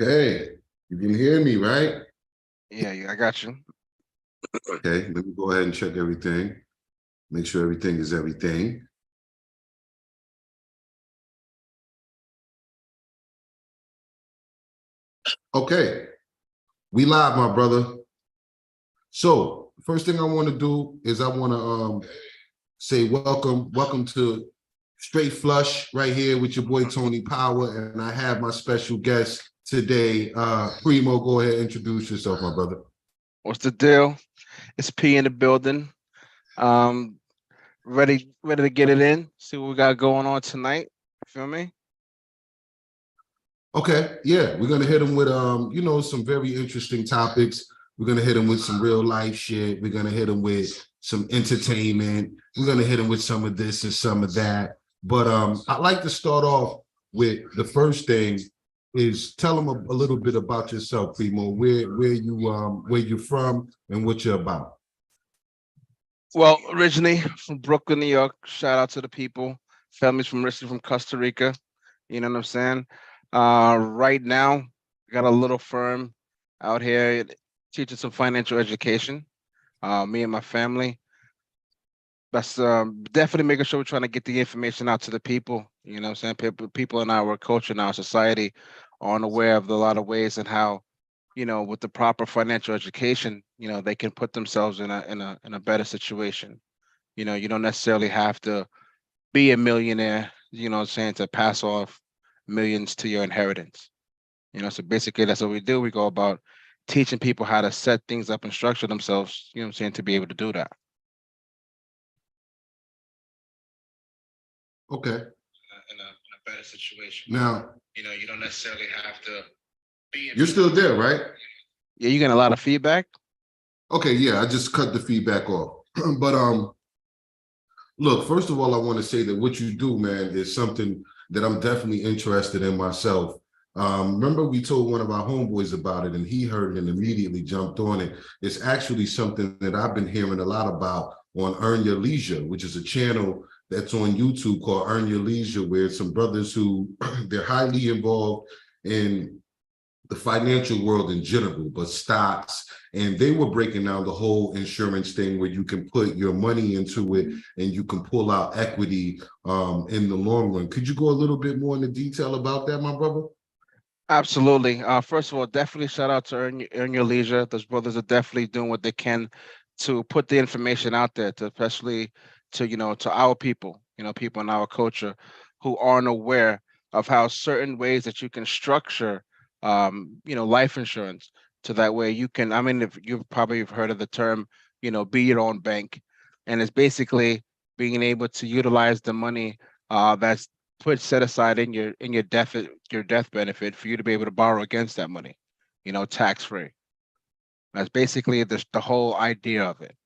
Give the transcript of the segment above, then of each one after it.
Okay, you can hear me, right? Yeah, I got you. Okay, let me go ahead and check everything. Make sure everything is everything. Okay, we live, my brother. So, first thing I want to do is I want to say welcome to Straight Flush right here with your boy Tony Power, and I have my special guest today, Primo. Go ahead, introduce yourself, my brother. What's the deal? It's P in the building. Um, ready to get it in. See what we got going on tonight. Feel me? Okay, yeah, we're gonna hit them with some very interesting topics. We're gonna hit them with some real life shit. We're gonna hit them with some entertainment. We're gonna hit them with some of this and some of that. But I'd like to start off with the first thing is tell them a little bit about yourself, Primo. Where you from and what you're about. Well, originally from Brooklyn, New York. Shout out to the people. Families from originally from Costa Rica. You know what I'm saying? Right now, got a little firm out here teaching some financial education. Me and my family. That's definitely making sure we're trying to get the information out to the people. You know what I'm saying? People in our culture, in our society, aren't aware of a lot of ways and how, with the proper financial education, they can put themselves in a better situation. You don't necessarily have to be a millionaire, what I'm saying, to pass off millions to your inheritance. So basically that's what we do. We go about teaching people how to set things up and structure themselves, what I'm saying, to be able to do that. Okay. In a better situation. Now You don't necessarily have to be in. you're still there, right? Yeah, you getting a lot of feedback. Okay, yeah, I just cut the feedback off. But look, first of all, I want to say that what you do, man, is something that I'm definitely interested in myself. Remember, we told one of our homeboys about it, and he heard it and immediately jumped on it. It's actually something that I've been hearing a lot about on Earn Your Leisure, which is a channel that's on YouTube called Earn Your Leisure, where some brothers who they're highly involved in the financial world in general, but stocks. And they were breaking down the whole insurance thing where you can put your money into it and you can pull out equity in the long run. Could you go a little bit more into detail about that, my brother? Absolutely. First of all, definitely shout out to Earn Your Leisure. Those brothers are definitely doing what they can to put the information out there, to especially to our people, people in our culture who aren't aware of how certain ways that you can structure, life insurance, so that way you can. I mean, if you've probably heard of the term, be your own bank, and it's basically being able to utilize the money that's put set aside in your death benefit for you to be able to borrow against that money, tax free. That's basically the whole idea of it.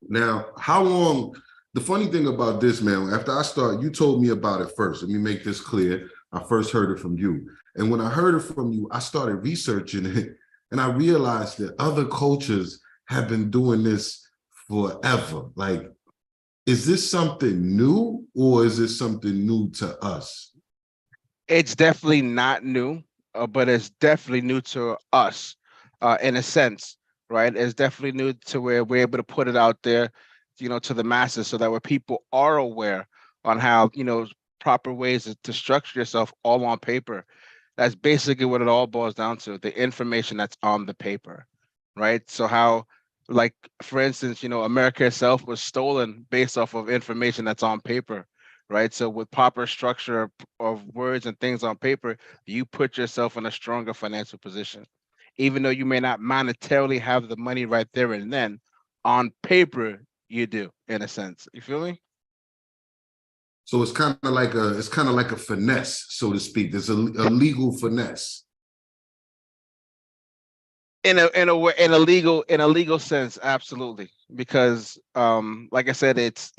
Now, how long? The funny thing about this, man, after I start, you told me about it first. Let me make this clear. I first heard it from you. And when I heard it from you, I started researching it and I realized that other cultures have been doing this forever. Like, is this something new or is this something new to us? It's definitely not new, but it's definitely new to us, in a sense, right? It's definitely new to where we're able to put it out there, to the masses, so that where people are aware on how, proper ways to structure yourself all on paper. That's basically what it all boils down to, the information that's on the paper, right? So how, like, for instance, America itself was stolen based off of information that's on paper, right? So with proper structure of words and things on paper, you put yourself in a stronger financial position. Even though you may not monetarily have the money right there and then, on paper you do, in a sense. You feel me? So it's kind of like a finesse, so to speak. There's a legal finesse. In a legal sense, absolutely. Because like I said, it's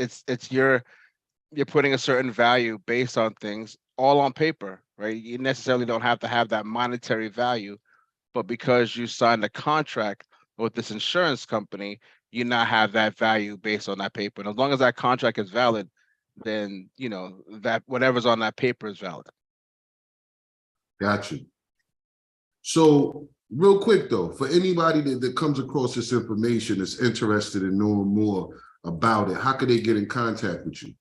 you're putting a certain value based on things all on paper, right? You necessarily don't have to have that monetary value, but because you signed a contract with this insurance company, you now have that value based on that paper. And as long as that contract is valid, then that whatever's on that paper is valid. Got you. So real quick though, for anybody that comes across this information that's interested in knowing more about it, how could they get in contact with you?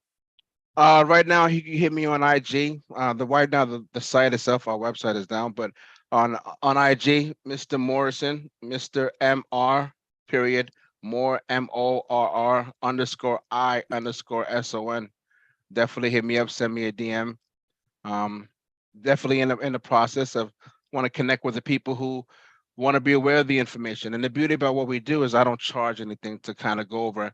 Right now you can hit me on IG. The site itself, our website is down, but on IG, Mr. Morrison, Mr. MR period more MORR underscore I underscore SON. Definitely hit me up, send me a DM. Um, Definitely in the process of want to connect with the people who want to be aware of the information. And the beauty about what we do is I don't charge anything to kind of go over,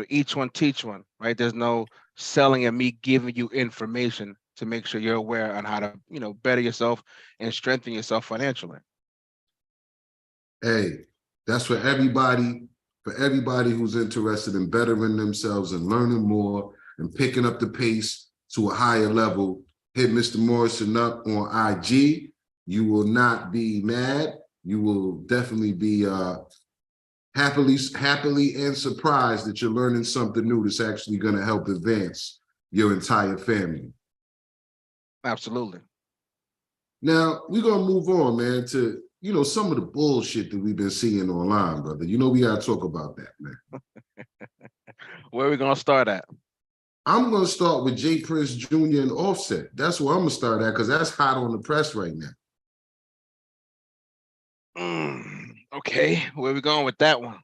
each one teach one, right? There's no selling and me giving you information to make sure you're aware on how to, better yourself and strengthen yourself financially. Hey, that's for everybody who's interested in bettering themselves and learning more and picking up the pace to a higher level. Hit Mr. Morrison up on IG. You will not be mad. You will definitely be happily and surprised that you're learning something new that's actually going to help advance your entire family. Absolutely. Now, we're going to move on, man, to, some of the bullshit that we've been seeing online, brother. We got to talk about that, man. Where are we going to start at? I'm going to start with J. Prince Jr. and Offset. That's where I'm going to start at because that's hot on the press right now. Okay, where are we going with that one?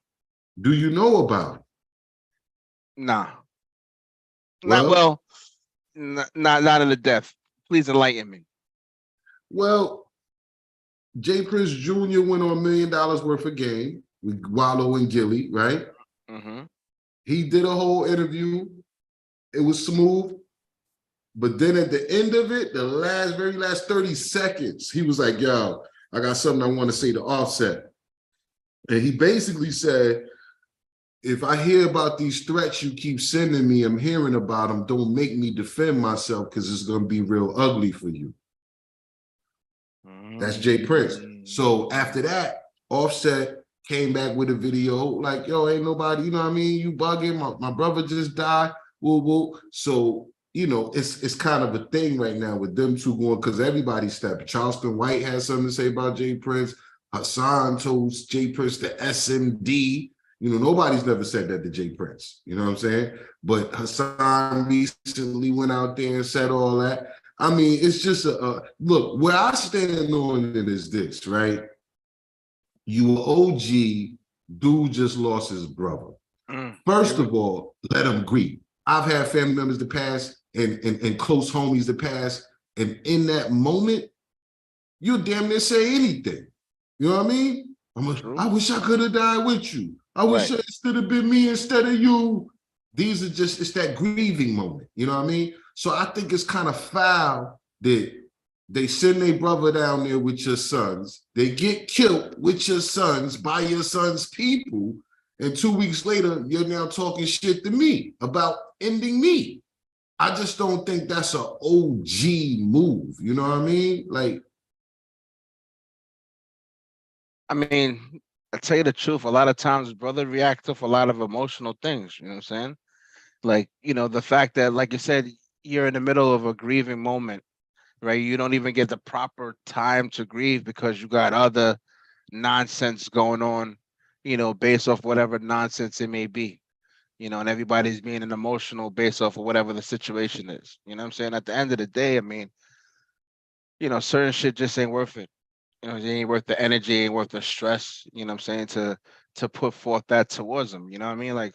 Do you know about it? Nah. Well, Not in the depth. Please enlighten me. Well, J. Prince Jr. went on $1 million worth of game with Wallow and Gilly, right? Mm-hmm. He did a whole interview. It was smooth. But then at the end of it, the very last 30 seconds, he was like, yo, I got something I want to say to Offset. And he basically said, if I hear about these threats you keep sending me, I'm hearing about them, don't make me defend myself because it's going to be real ugly for you. That's J. Prince. So after that, Offset came back with a video like, yo, ain't nobody, you know what I mean? You bugging, my brother just died, woo, woo. So, it's kind of a thing right now with them two going, because everybody stepped. Charleston White has something to say about J. Prince. Hassan told J. Prince the SMD. Nobody's never said that to J. Prince. You know what I'm saying? But Hassan recently went out there and said all that. I mean, it's just look, where I stand on it is this, right? You OG, dude just lost his brother. First of all, let him grieve. I've had family members that pass and close homies that pass. And in that moment, you damn near say anything. You know what I mean? I wish I could have died with you. I wish it should have been me instead of you. It's that grieving moment. You know what I mean? So I think it's kind of foul that they send their brother down there with your sons. They get killed with your sons by your sons' people. And 2 weeks later, you're now talking shit to me about ending me. I just don't think that's an OG move. You know what I mean? I tell you the truth, a lot of times brother reacts to a lot of emotional things, you know what I'm saying? Like, the fact that, like you said, you're in the middle of a grieving moment, right? You don't even get the proper time to grieve because you got other nonsense going on, based off whatever nonsense it may be, and everybody's being an emotional based off of whatever the situation is. You know what I'm saying? At the end of the day, certain shit just ain't worth it. It ain't worth the energy, ain't worth the stress, you know what I'm saying, to put forth that towards them. You know what I mean? Like,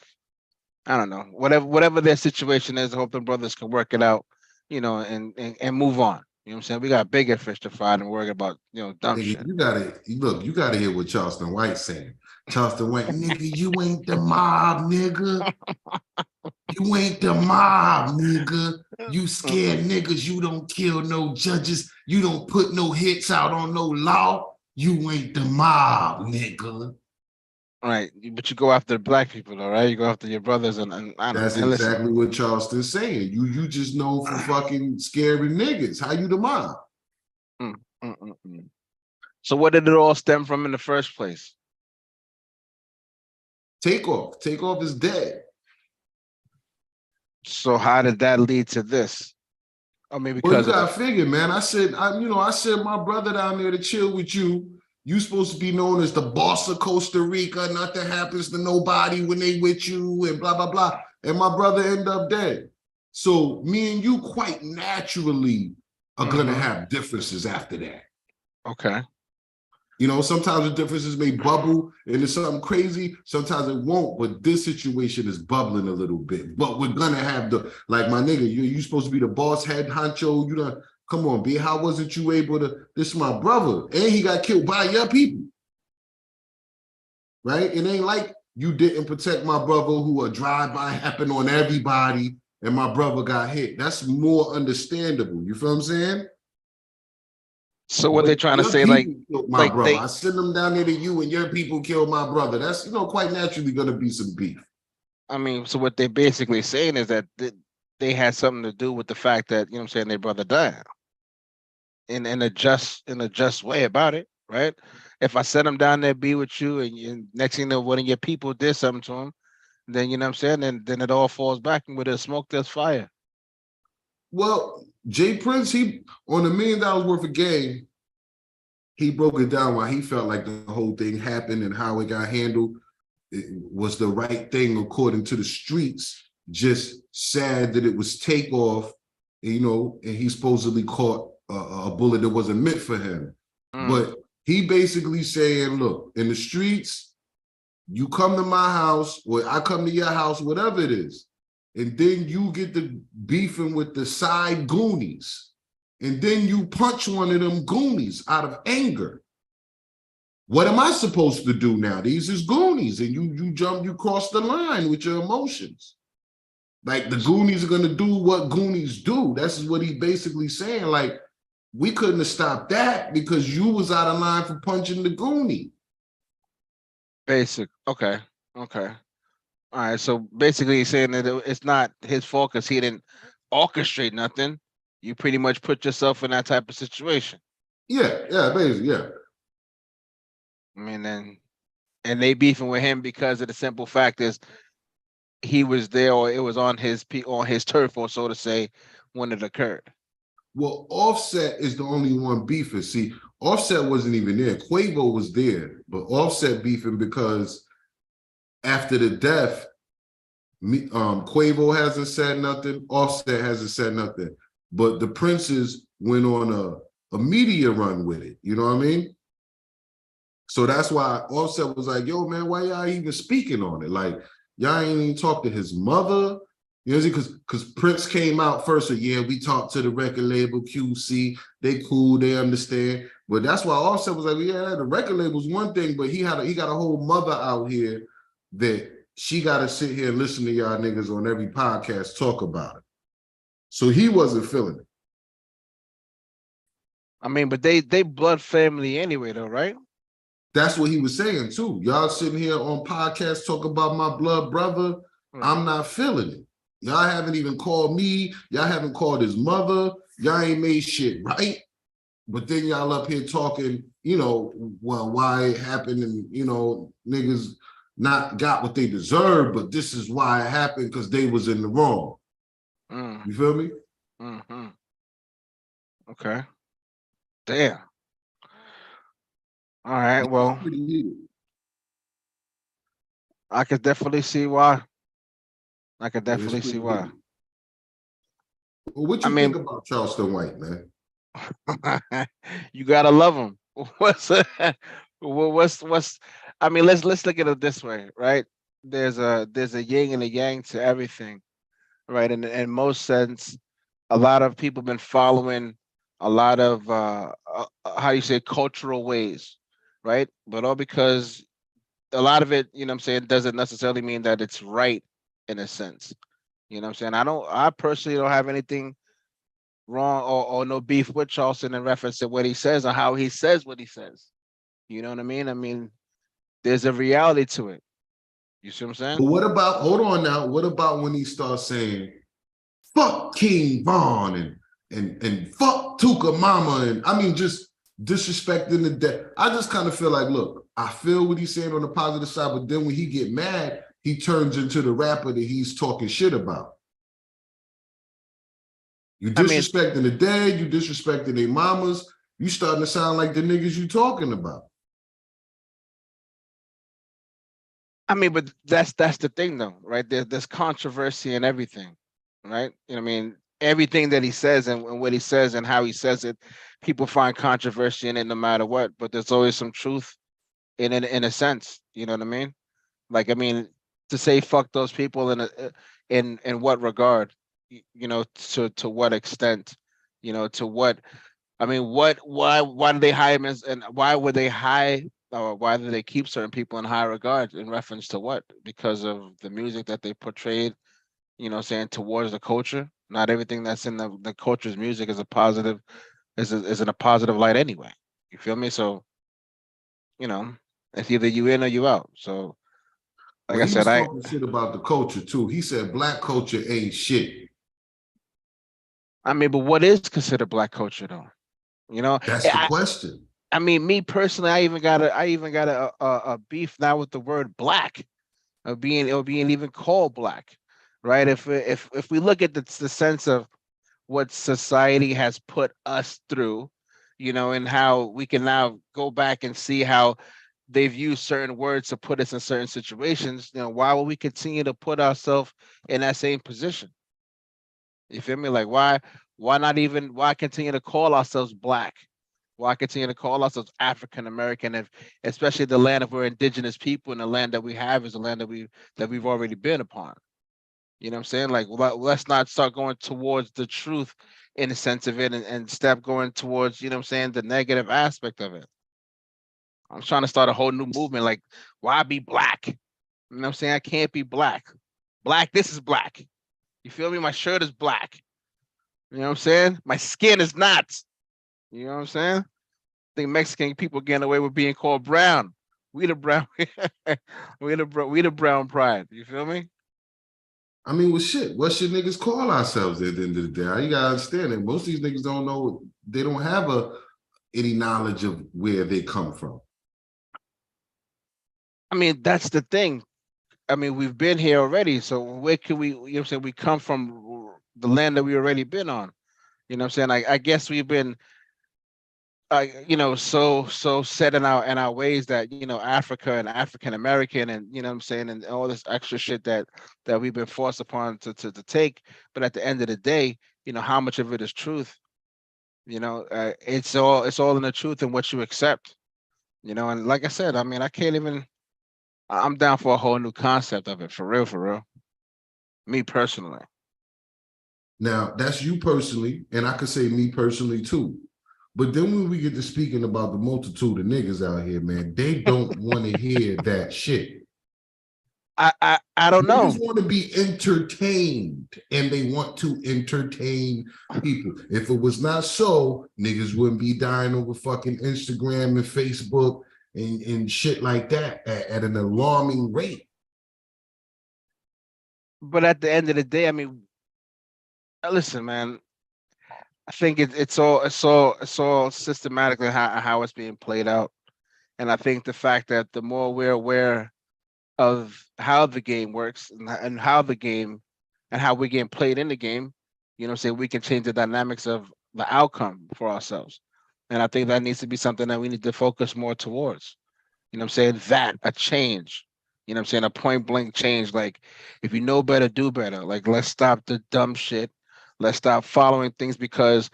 I don't know. Whatever their situation is, I hope the brothers can work it out, and move on. You know what I'm saying? We got bigger fish to fry than worry about, dumb shit. You gotta hear what Charleston White's saying. Charleston White, nigga, you ain't the mob, nigga. You ain't the mob, nigga. You scared niggas. You don't kill no judges. You don't put no hits out on no law. You ain't the mob, nigga. All right, but you go after the black people, though, right? You go after your brothers, and I don't know. That's exactly what Charleston's saying. You just known for fucking scaring niggas. How you the mob? So what did it all stem from in the first place? Takeoff. Takeoff is dead. So how did that lead to this? I mean, Well, you because of gotta figure, man. I said my brother down there to chill with you. You supposed to be known as the boss of Costa Rica. Nothing happens to nobody when they with you, and blah blah blah. And my brother end up dead. So me and you quite naturally are gonna have differences after that. Okay. You know, sometimes the differences may bubble and it's something crazy. Sometimes it won't, but this situation is bubbling a little bit. But we're gonna have like my nigga, you supposed to be the boss head honcho. You done, come on, B. How wasn't you able to? This is my brother, and he got killed by your people, right? It ain't like you didn't protect my brother who a drive-by happened on everybody, and my brother got hit. That's more understandable. You feel what I'm saying? So what But they trying to your say, people killed my brother. they, I send them down there to you, and your people killed my brother. That's quite naturally going to be some beef. I mean, so what they're basically saying is that they had something to do with the fact that, what I'm saying, their brother died in a just way about it, right? If I send them down there, be with you, and next thing you know, one of your people did something to him, then you know what I'm saying, then it all falls back, and with the smoke, there's fire. Well, Jay Prince, he on $1 million worth of game, he broke it down why he felt like the whole thing happened and how it got handled. It was the right thing according to the streets. Just sad that it was takeoff, and he supposedly caught a bullet that wasn't meant for him. But he basically saying, look, in the streets, you come to my house or I come to your house, whatever it is, and then you get the beefing with the side goonies, and then you punch one of them goonies out of anger. What am I supposed to do now? These is goonies, and you cross the line with your emotions. Like the goonies are gonna do what goonies do. That's what he basically saying. Like, we couldn't have stopped that because you was out of line for punching the goonie. Basic. Okay. All right. So basically, he's saying that it's not his fault because he didn't orchestrate nothing. You pretty much put yourself in that type of situation. Yeah, basically, yeah. I mean, and they beefing with him because of the simple fact is he was there, or it was on his turf, or so to say, when it occurred. Well, Offset is the only one beefing. See, Offset wasn't even there. Quavo was there, but Offset beefing because after the death, Quavo hasn't said nothing. Offset hasn't said nothing. But the Princes went on a media run with it. You know what I mean? So that's why Offset was like, yo, man, why y'all even speaking on it? Like, y'all ain't even talk to his mother. You know, because Prince came out first, so yeah, we talked to the record label QC. They cool, they understand. But that's why Offset was like, yeah, the record label's one thing, but he got a whole mother out here that she got to sit here and listen to y'all niggas on every podcast talk about it. So he wasn't feeling it. I mean, but they blood family anyway, though, right? That's what he was saying too. Y'all sitting here on podcasts talk about my blood brother. Right. I'm not feeling it. Y'all haven't even called me. Y'all haven't called his mother. Y'all ain't made shit right. But then y'all up here talking, well, why it happened and, niggas not got what they deserve, but this is why it happened because they was in the wrong. You feel me? Mm-hmm. Okay. Damn. All right. Well, I could definitely see why. Well, what you think about Charleston White, man? You gotta love him. What's I mean, let's look at it this way, right? There's a yin and a yang to everything, right? And in most sense, a lot of people been following a lot of how you say cultural ways, right? But all because a lot of it, what I'm saying, doesn't necessarily mean that it's right in a sense. You know what I'm saying? I personally don't have anything wrong or no beef with Charleston in reference to what he says or how he says what he says. You know what I mean? I mean, there's a reality to it. You see what I'm saying? But hold on now, what about when he starts saying, fuck King Von and fuck Tuka Mama, and I mean, just disrespecting the death. I just kind of feel like, look, I feel what he's saying on the positive side, but then when he get mad, he turns into the rapper that he's talking shit about. You I mean, disrespecting the dad, you disrespecting their mamas, you starting to sound like the niggas you talking about. but that's the thing though, right? There's controversy in everything, right? You know what I mean? Everything that he says and what he says and how he says it, people find controversy in it no matter what, but there's always some truth in it in a sense. You know what I mean? Like, I mean, to say fuck those people in what regard? You know, to what extent? You know, to what? I mean, why do they hire him and why would they hire or why do they keep certain people in high regard in reference to what? Because of the music that they portrayed, you know, saying towards the culture. Not everything that's in the culture's music is a positive, is in a positive light anyway. You feel me? So, you know, it's either you in or you out. So, like Well, I he said, was talking shit about the culture too. He said black culture ain't shit. but what is considered black culture though? You know, That's the question. I mean, me personally, I even got a beef now with the word black, of being even called black, right? If we look at the sense of what society has put us through, you know, and how we can now go back and see how they've used certain words to put us in certain situations, you know, why would we continue to put ourselves in that same position? You feel me? Like why continue to call ourselves black? Why continue to call ourselves African American, if especially the land of we're indigenous people and the land that we have is a land that we've already been upon. You know what I'm saying? Like, let's not start going towards the truth in the sense of it and step going towards, you know what I'm saying, the negative aspect of it. I'm trying to start a whole new movement. Like, why be black? You know what I'm saying? I can't be black. Black, this is black. You feel me? My shirt is black. You know what I'm saying? My skin is not. You know what I'm saying? I think Mexican people getting away with being called brown. We the brown, we the brown pride. You feel me? I mean, well, shit. What should niggas call ourselves at the end of the day? You gotta understand that most of these niggas don't know. They don't have any knowledge of where they come from. I mean, that's the thing. I mean, we've been here already. So where can we, you know what I'm saying? We come from the land that we already been on. You know what I'm saying? I guess we've been, you know, so set in our ways that, you know, Africa and African American and, you know what I'm saying? And all this extra shit that we've been forced upon to take. But at the end of the day, you know, how much of it is truth? You know, it's all in the truth and what you accept, you know? And like I said, I mean, I can't even, I'm down for a whole new concept of it, for real, for real. Me personally. Now, that's you personally, and I could say me personally too. But then when we get to speaking about the multitude of niggas out here, man, they don't want to hear that shit. I don't know. Niggas want to be entertained and they want to entertain people. If it was not so, niggas wouldn't be dying over fucking Instagram and Facebook and shit like that at an alarming rate. But at the end of the day, I mean, listen, man. I think it's all systematically how it's being played out, and I think the fact that the more we're aware of how the game works and how the game and how we're getting played in the game, you know, say we can change the dynamics of the outcome for ourselves, and I think that needs to be something that we need to focus more towards. You know what I'm saying? That a change. You know what I'm saying? A point blank change. Like, if you know better, do better. Like, let's stop the dumb shit. Let's stop following things because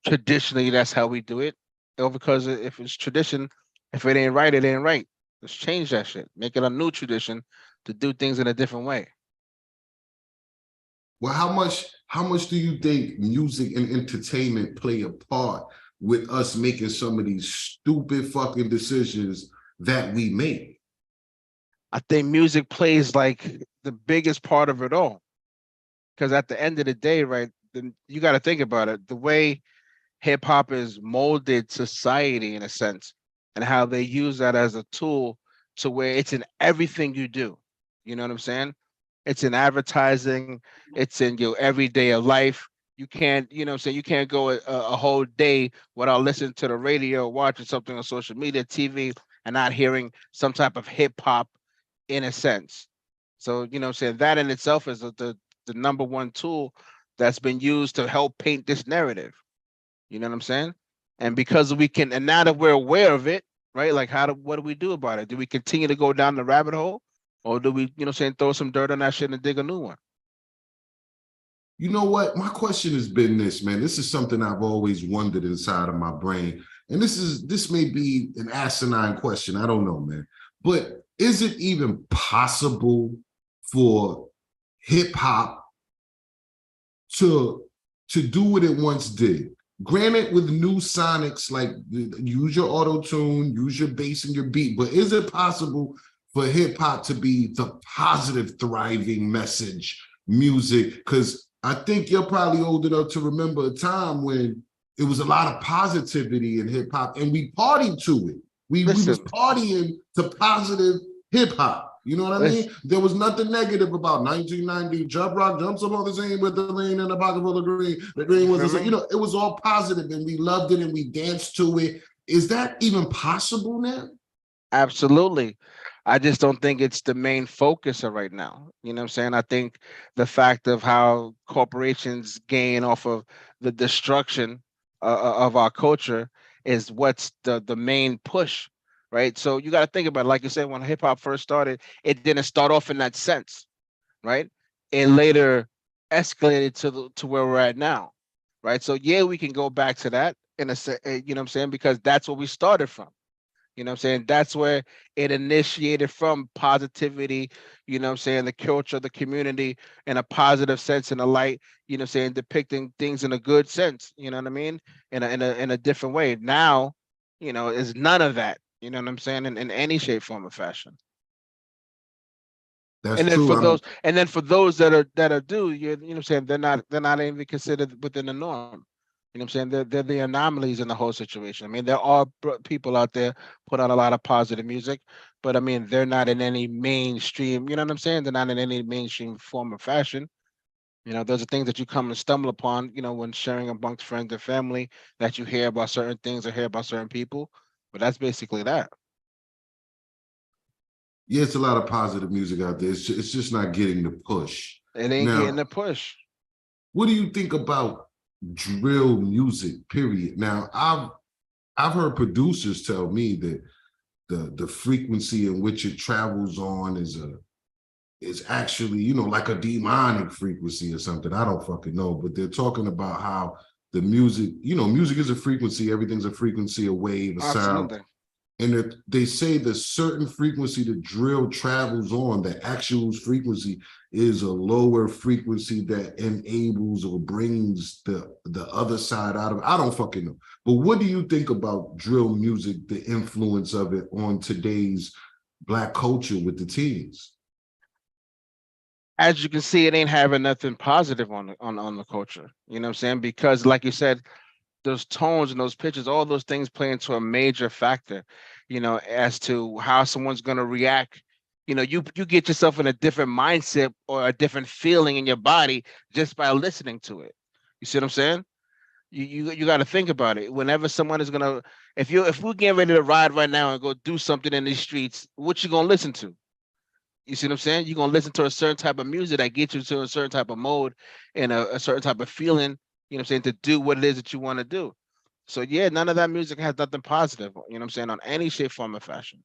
traditionally that's how we do it. Or because if it's tradition, if it ain't right, it ain't right. Let's change that shit. Make it a new tradition to do things in a different way. Well, how much do you think music and entertainment play a part with us making some of these stupid fucking decisions that we make? I think music plays like the biggest part of it all. Because at the end of the day, right, then you got to think about it. The way hip hop is molded society in a sense, and how they use that as a tool to where it's in everything you do. You know what I'm saying? It's in advertising, it's in your everyday of life. You can't, you know what I'm saying? You can't go a whole day without listening to the radio, watching something on social media, TV, and not hearing some type of hip hop in a sense. So, you know what I'm saying? That in itself is the number one tool that's been used to help paint this narrative. You know what I'm saying? And because we can, and now that we're aware of it, right? Like, what do we do about it? Do we continue to go down the rabbit hole, or do we, throw some dirt on that shit and dig a new one? You know what? My question has been this, man. This is something I've always wondered inside of my brain. And this may be an asinine question. I don't know, man. But is it even possible for hip hop to do what it once did? Granted, with new sonics, like use your auto tune, use your bass and your beat, but is it possible for hip hop to be the positive, thriving message music? Because I think you're probably old enough to remember a time when it was a lot of positivity in hip hop, and we partied to it. We was partying to positive hip hop. You know what I mean? There was nothing negative about 1990. Jump Rock jumps up on the scene with the lean in the pocket full of green. The green was, it was all positive, and we loved it and we danced to it. Is that even possible now? Absolutely. I just don't think it's the main focus of right now. You know what I'm saying? I think the fact of how corporations gain off of the destruction of our culture is what's the main push, right? So you got to think about it. Like you said, when hip hop first started, it didn't start off in that sense, right? It later escalated to where we're at now, right? So yeah, we can go back to that in you know what I'm saying? Because that's where we started from. You know what I'm saying? That's where it initiated from positivity, you know what I'm saying, the culture, the community in a positive sense, in a light, you know what I'm saying, depicting things in a good sense, you know what I mean? In a different way. Now, is none of that, you know what I'm saying, in any shape, form, or fashion. That's and then true. For those that are due, you know what I'm saying, they're not even considered within the norm. You know what I'm saying? They're the anomalies in the whole situation. I mean, there are people out there put out a lot of positive music, but I mean, they're not in any mainstream, you know what I'm saying? They're not in any mainstream form or fashion. Those are things that you come and stumble upon, when sharing amongst friends and family, that you hear about certain things or hear about certain people. But that's basically that. Yeah, it's a lot of positive music out there. It's just not getting the push. It ain't getting the push. What do you think about drill music, period? Now, I've heard producers tell me that the frequency in which it travels on is actually, like a demonic frequency or something. I don't fucking know, but they're talking about how the music, music is a frequency, everything's a frequency, a wave, a sound. And they say the certain frequency the drill travels on, the actual frequency, is a lower frequency that enables or brings the other side out of it. I don't fucking know. But what do you think about drill music, the influence of it on today's Black culture with the teens? As you can see, it ain't having nothing positive on the culture. You know what I'm saying? Because like you said, those tones and those pitches, all those things play into a major factor, as to how someone's going to react. You get yourself in a different mindset or a different feeling in your body just by listening to it. You see what I'm saying? You got to think about it. Whenever someone is gonna, if we're getting ready to ride right now and go do something in these streets, what you gonna listen to? You see what I'm saying? You're gonna listen to a certain type of music that gets you to a certain type of mode and a certain type of feeling, you know what I'm saying, to do what it is that you want to do. So yeah, none of that music has nothing positive, you know what I'm saying, on any shape, form, or fashion,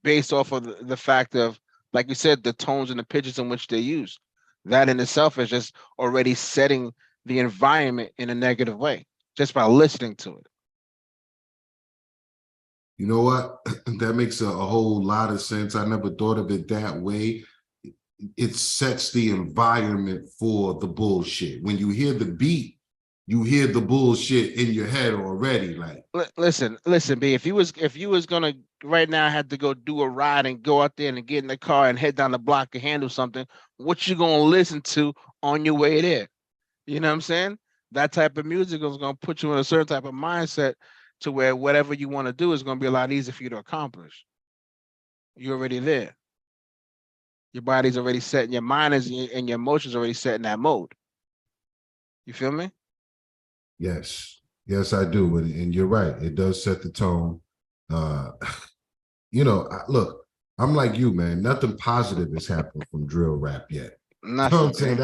based off of the fact of, like you said, the tones and the pitches in which they use. That in itself is just already setting the environment in a negative way, just by listening to it. You know what? That makes a whole lot of sense. I never thought of it that way. It sets the environment for the bullshit. When you hear the beat, you hear the bullshit in your head already. Like, listen, B. If you was gonna right now had to go do a ride and go out there and get in the car and head down the block and handle something, what you gonna listen to on your way there? You know what I'm saying? That type of music is gonna put you in a certain type of mindset to where whatever you want to do is gonna be a lot easier for you to accomplish. You're already there. Your body's already set, and your mind is, and your emotions already set in that mode. You feel me? Yes, I do, and you're right. It does set the tone. Look, I'm like you, man. Nothing positive has happened from drill rap yet. Nothing. You know what I'm saying?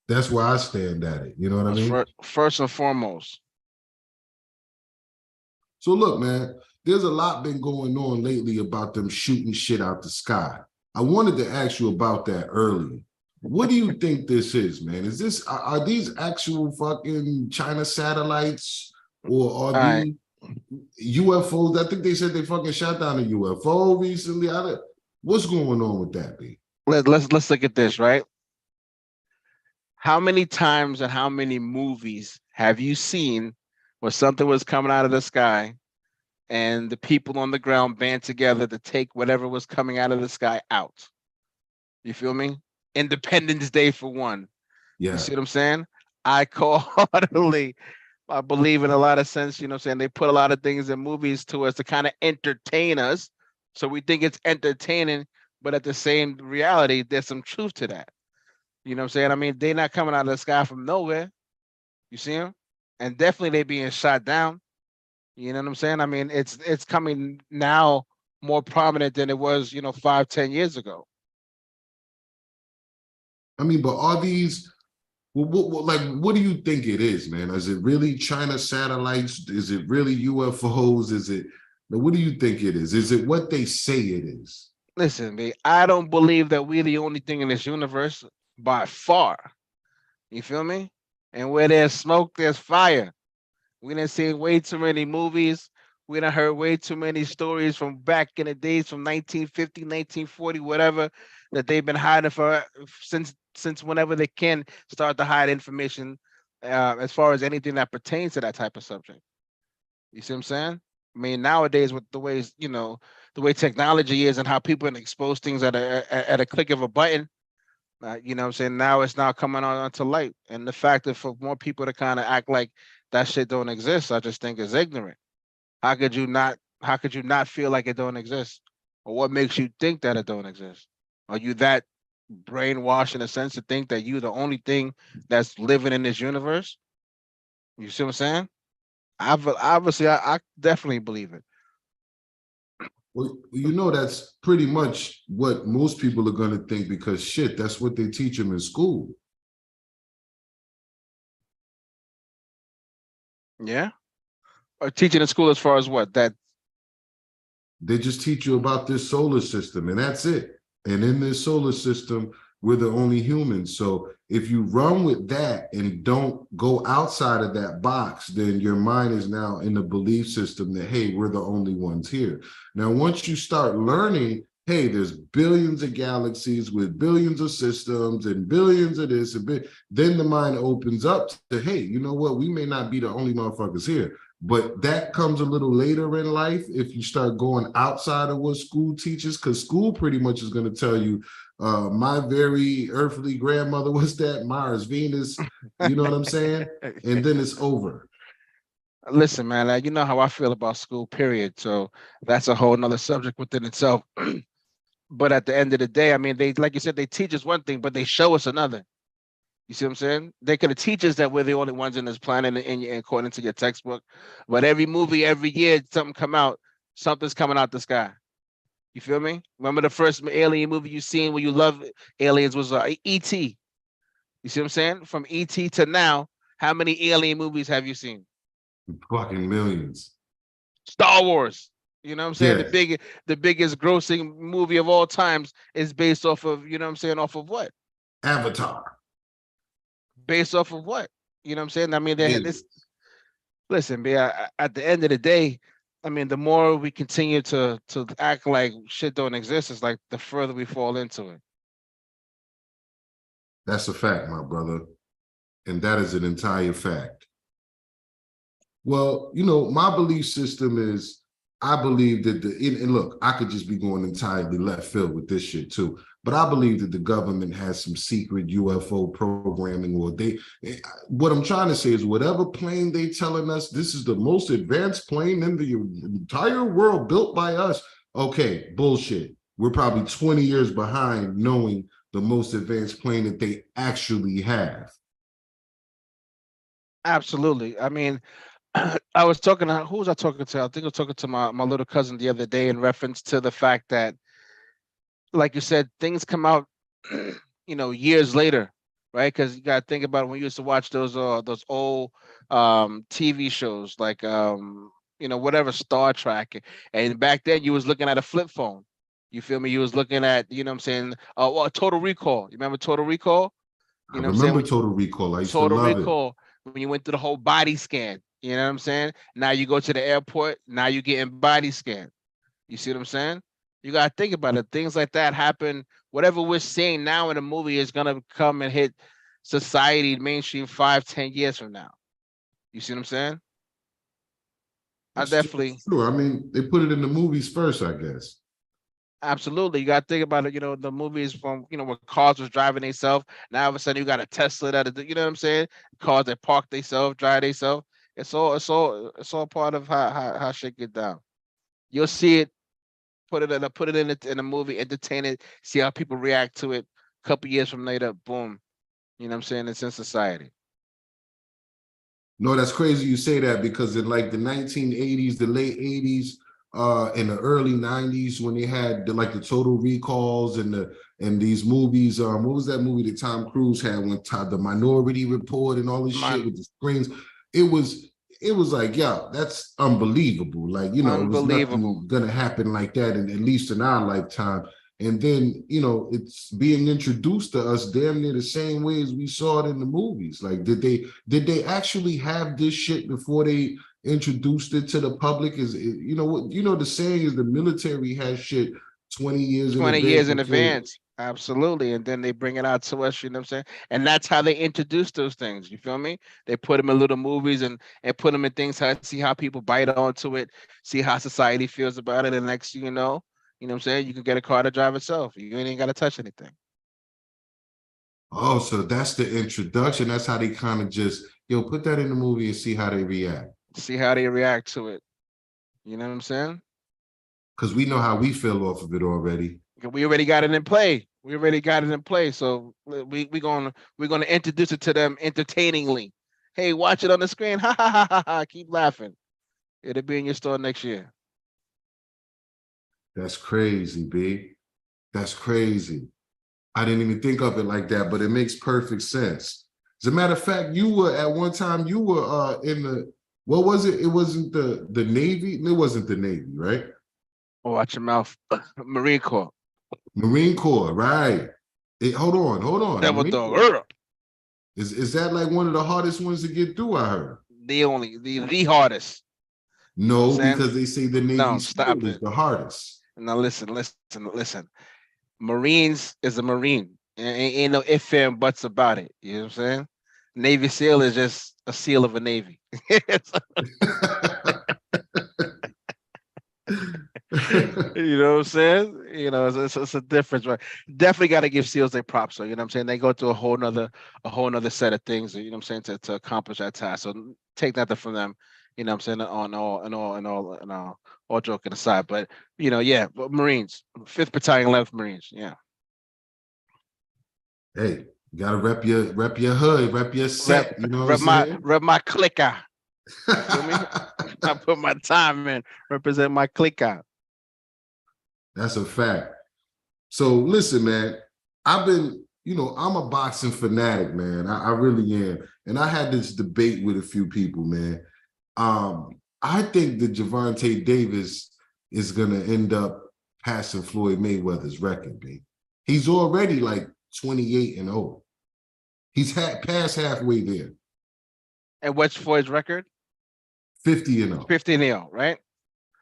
That's where I stand at it. You know what I That's mean? first and foremost. So look, man, there's a lot been going on lately about them shooting shit out the sky. I wanted to ask you about that earlier. What do you think this is, man? Is this are these actual fucking China satellites or are All right, these UFOs? I think they said they fucking shot down a UFO recently. What's going on with that, B? let's look at this, right? How many times and how many movies have you seen where something was coming out of the sky and the people on the ground band together to take whatever was coming out of the sky out? You feel me? Independence Day for one. You Yeah. see what I'm saying? I call heartily. I believe in a lot of sense, you know what I'm saying? They put a lot of things in movies to us to kind of entertain us. So we think it's entertaining, but at the same reality, there's some truth to that. You know what I'm saying? I mean, they're not coming out of the sky from nowhere. You see them? And definitely they being shot down. You know what I'm saying? I mean, it's coming now more prominent than it was, 5, 10 years ago. I mean, but are these what do you think it is, man? Is it really China satellites? Is it really UFOs? Is it what do you think it is? Is it what they say it is? Listen, me, I don't believe that we're the only thing in this universe by far. You feel me? And where there's smoke, there's fire. We done seen way too many movies. We done heard way too many stories from back in the days from 1950, 1940, whatever, that they've been hiding for since whenever they can start to hide information as far as anything that pertains to that type of subject. You see what I'm saying? I mean, nowadays with the ways, the way technology is and how people can expose things at a click of a button, you know what I'm saying? Now it's now coming on onto light. And the fact that for more people to kind of act like that shit don't exist, I just think is ignorant. How could you not feel like it don't exist? Or what makes you think that it don't exist? Are you that brainwashed in a sense to think that you're the only thing that's living in this universe? You see what I'm saying? Obviously, I definitely believe it. Well, that's pretty much what most people are going to think because shit, that's what they teach them in school. Yeah. Or teaching in school as far as what? That They just teach you about this solar system and that's it. And in this solar system, we're the only humans. So if you run with that and don't go outside of that box, then your mind is now in the belief system that, hey, we're the only ones here. Now, once you start learning, hey, there's billions of galaxies with billions of systems and billions of this, then the mind opens up to, hey, you know what? We may not be the only motherfuckers here. But that comes a little later in life if you start going outside of what school teaches, because school pretty much is going to tell you, my very earthly grandmother was that, Mars, Venus, you know what I'm saying? And then it's over. listen, man, you know how I feel about school, period. So that's a whole nother subject within itself. But at the end of the day, I mean, they like you said, they teach us one thing, but they show us another. You see what I'm saying? They could teach us that we're the only ones in this planet according to your textbook. But every movie, every year, something come out, something's coming out the sky. You feel me? Remember the first alien movie you seen where you love aliens was E.T. You see what I'm saying? From E.T. to now, how many alien movies have you seen? Fucking millions. Star Wars. You know what I'm saying? Yeah. The biggest grossing movie of all times is based off of, you know what I'm saying, off of what? Avatar. Based off of what? You know what I'm saying? I mean, Aliens. listen, at the end of the day, I mean, the more we continue to act like shit don't exist, it's like the further we fall into it. That's a fact, my brother. And that is an entire fact. Well, my belief system is I believe that and look, I could just be going entirely left field with this shit too. But I believe that the government has some secret UFO programming, or what I'm trying to say is whatever plane they telling us, this is the most advanced plane in the entire world built by us. Okay, bullshit. We're probably 20 years behind knowing the most advanced plane that they actually have. Absolutely. I mean, I was talking to who was I talking to? I think I was talking to my little cousin the other day in reference to the fact that, like you said, things come out, years later, right? Because you gotta think about when you used to watch those old TV shows like whatever Star Trek, and back then you was looking at a flip phone. You feel me? You was looking at, what I'm saying, well, Total Recall. You remember Total Recall? I You know what I'm saying? remember Total Recall. I used to Total love it. Recall, when you went through the whole body scan. You know what I'm saying? Now you go to the airport, now you getting body scanned. You see what I'm saying? You gotta think about it. Things like that happen. Whatever we're seeing now in the movie is gonna come and hit society mainstream 5, 10 years from now. You see what I'm saying? I That's true. definitely, That's true. I mean, they put it in the movies first, I guess. absolutely. You gotta think about it. The movies from where cars was driving themselves. Now all of a sudden you got a Tesla you know what I'm saying? Cars that park themselves, drive themselves. It's all part of how shit get down. You'll see it. Put it in a movie, entertain it, see how people react to it. A couple years from later, boom. You know what I'm saying? It's in society. No, that's crazy you say that because in like the 1980s, the late 80s, and the early 90s, when they had the Total Recalls and these movies, what was that movie that Tom Cruise had one time, the Minority Report and all this shit Man, with the screens? It was like, yeah, that's unbelievable. Like, it was unbelievable. nothing gonna happen like that, at least in our lifetime. And then, it's being introduced to us damn near the same way as we saw it in the movies. Like, did they actually have this shit before they introduced it to the public? The saying is the military has shit 20 years in 20 advance years in before. advance. Absolutely. And then they bring it out to us, you know what I'm saying? And that's how they introduce those things. You feel me? They put them in little movies and put them in things, see how people bite onto it, see how society feels about it. And next thing you know what I'm saying? You can get a car to drive itself. You ain't got to touch anything. Oh, so that's the introduction. That's how they kind of just, put that in the movie and see how they react. See how they react to it. You know what I'm saying? Because we know how we feel off of it already. We already got it in play. We already got it in play. So we're gonna introduce it to them entertainingly. Hey, watch it on the screen. Ha ha ha ha ha. Keep laughing. It'll be in your store next year. That's crazy, B. That's crazy. I didn't even think of it like that, but it makes perfect sense. As a matter of fact, you were at one time, you were in the, what was it? It wasn't the Navy. It wasn't the Navy, right? Oh, watch your mouth. Marine Corps. Marine Corps, right? Hold on. Devil Marine dog. Corps. Is that like one of the hardest ones to get through? I heard. The hardest. You know what I'm No, saying? because they say the Navy No, SEAL stop is it. the hardest. Now listen. Marines is a Marine. Ain't no ifs and buts about it. You know what I'm saying? Navy SEAL is just a seal of a Navy. You know what I'm saying? It's a difference, right? Definitely got to give SEALs their props. So, you know what I'm saying? They go through a whole nother set of things, you know what I'm saying, to accomplish that task. So take that from them, you know what I'm saying, on all joking aside. But yeah, but Marines, 5th Battalion 11th Marines. Yeah. Hey, you gotta rep your hood, rep your Rep set. You know what I'm rep my saying? rep my clicker. You feel me? I put my time in, represent my clicker. That's a fact. So listen, man, I'm a boxing fanatic, man. I really am. And I had this debate with a few people, man. I think that Gervonta Davis is gonna end up passing Floyd Mayweather's record, babe. He's already like 28-0. He's past halfway there. And what's Floyd's record? 50-0. 15-0, right?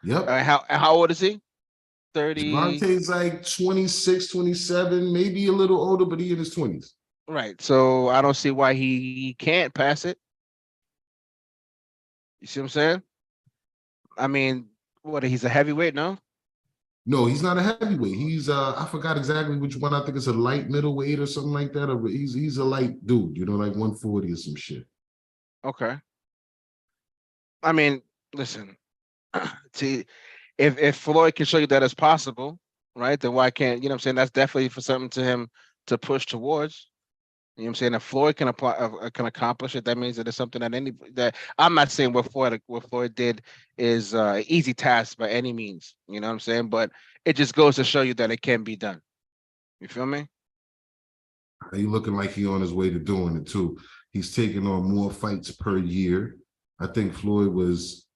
Yep. How old is he? 30. Javonte's like 26, 27, maybe a little older, but he in his 20s. Right. So I don't see why he can't pass it. You see what I'm saying? I mean, what, he's a heavyweight, no? No, he's not a heavyweight. He's I forgot exactly which one. I think it's a light middleweight or something like that. Or he's a light dude, like 140 or some shit. Okay. I mean, listen, see, if Floyd can show you that it's possible, right? Then why can't, you know what I'm saying? That's definitely for something to him to push towards. You know what I'm saying? If Floyd can accomplish it, that means that it's something that I'm not saying what Floyd did is an easy task by any means. You know what I'm saying? But it just goes to show you that it can be done. You feel me? He looking like he on his way to doing it too. He's taking on more fights per year. I think Floyd was,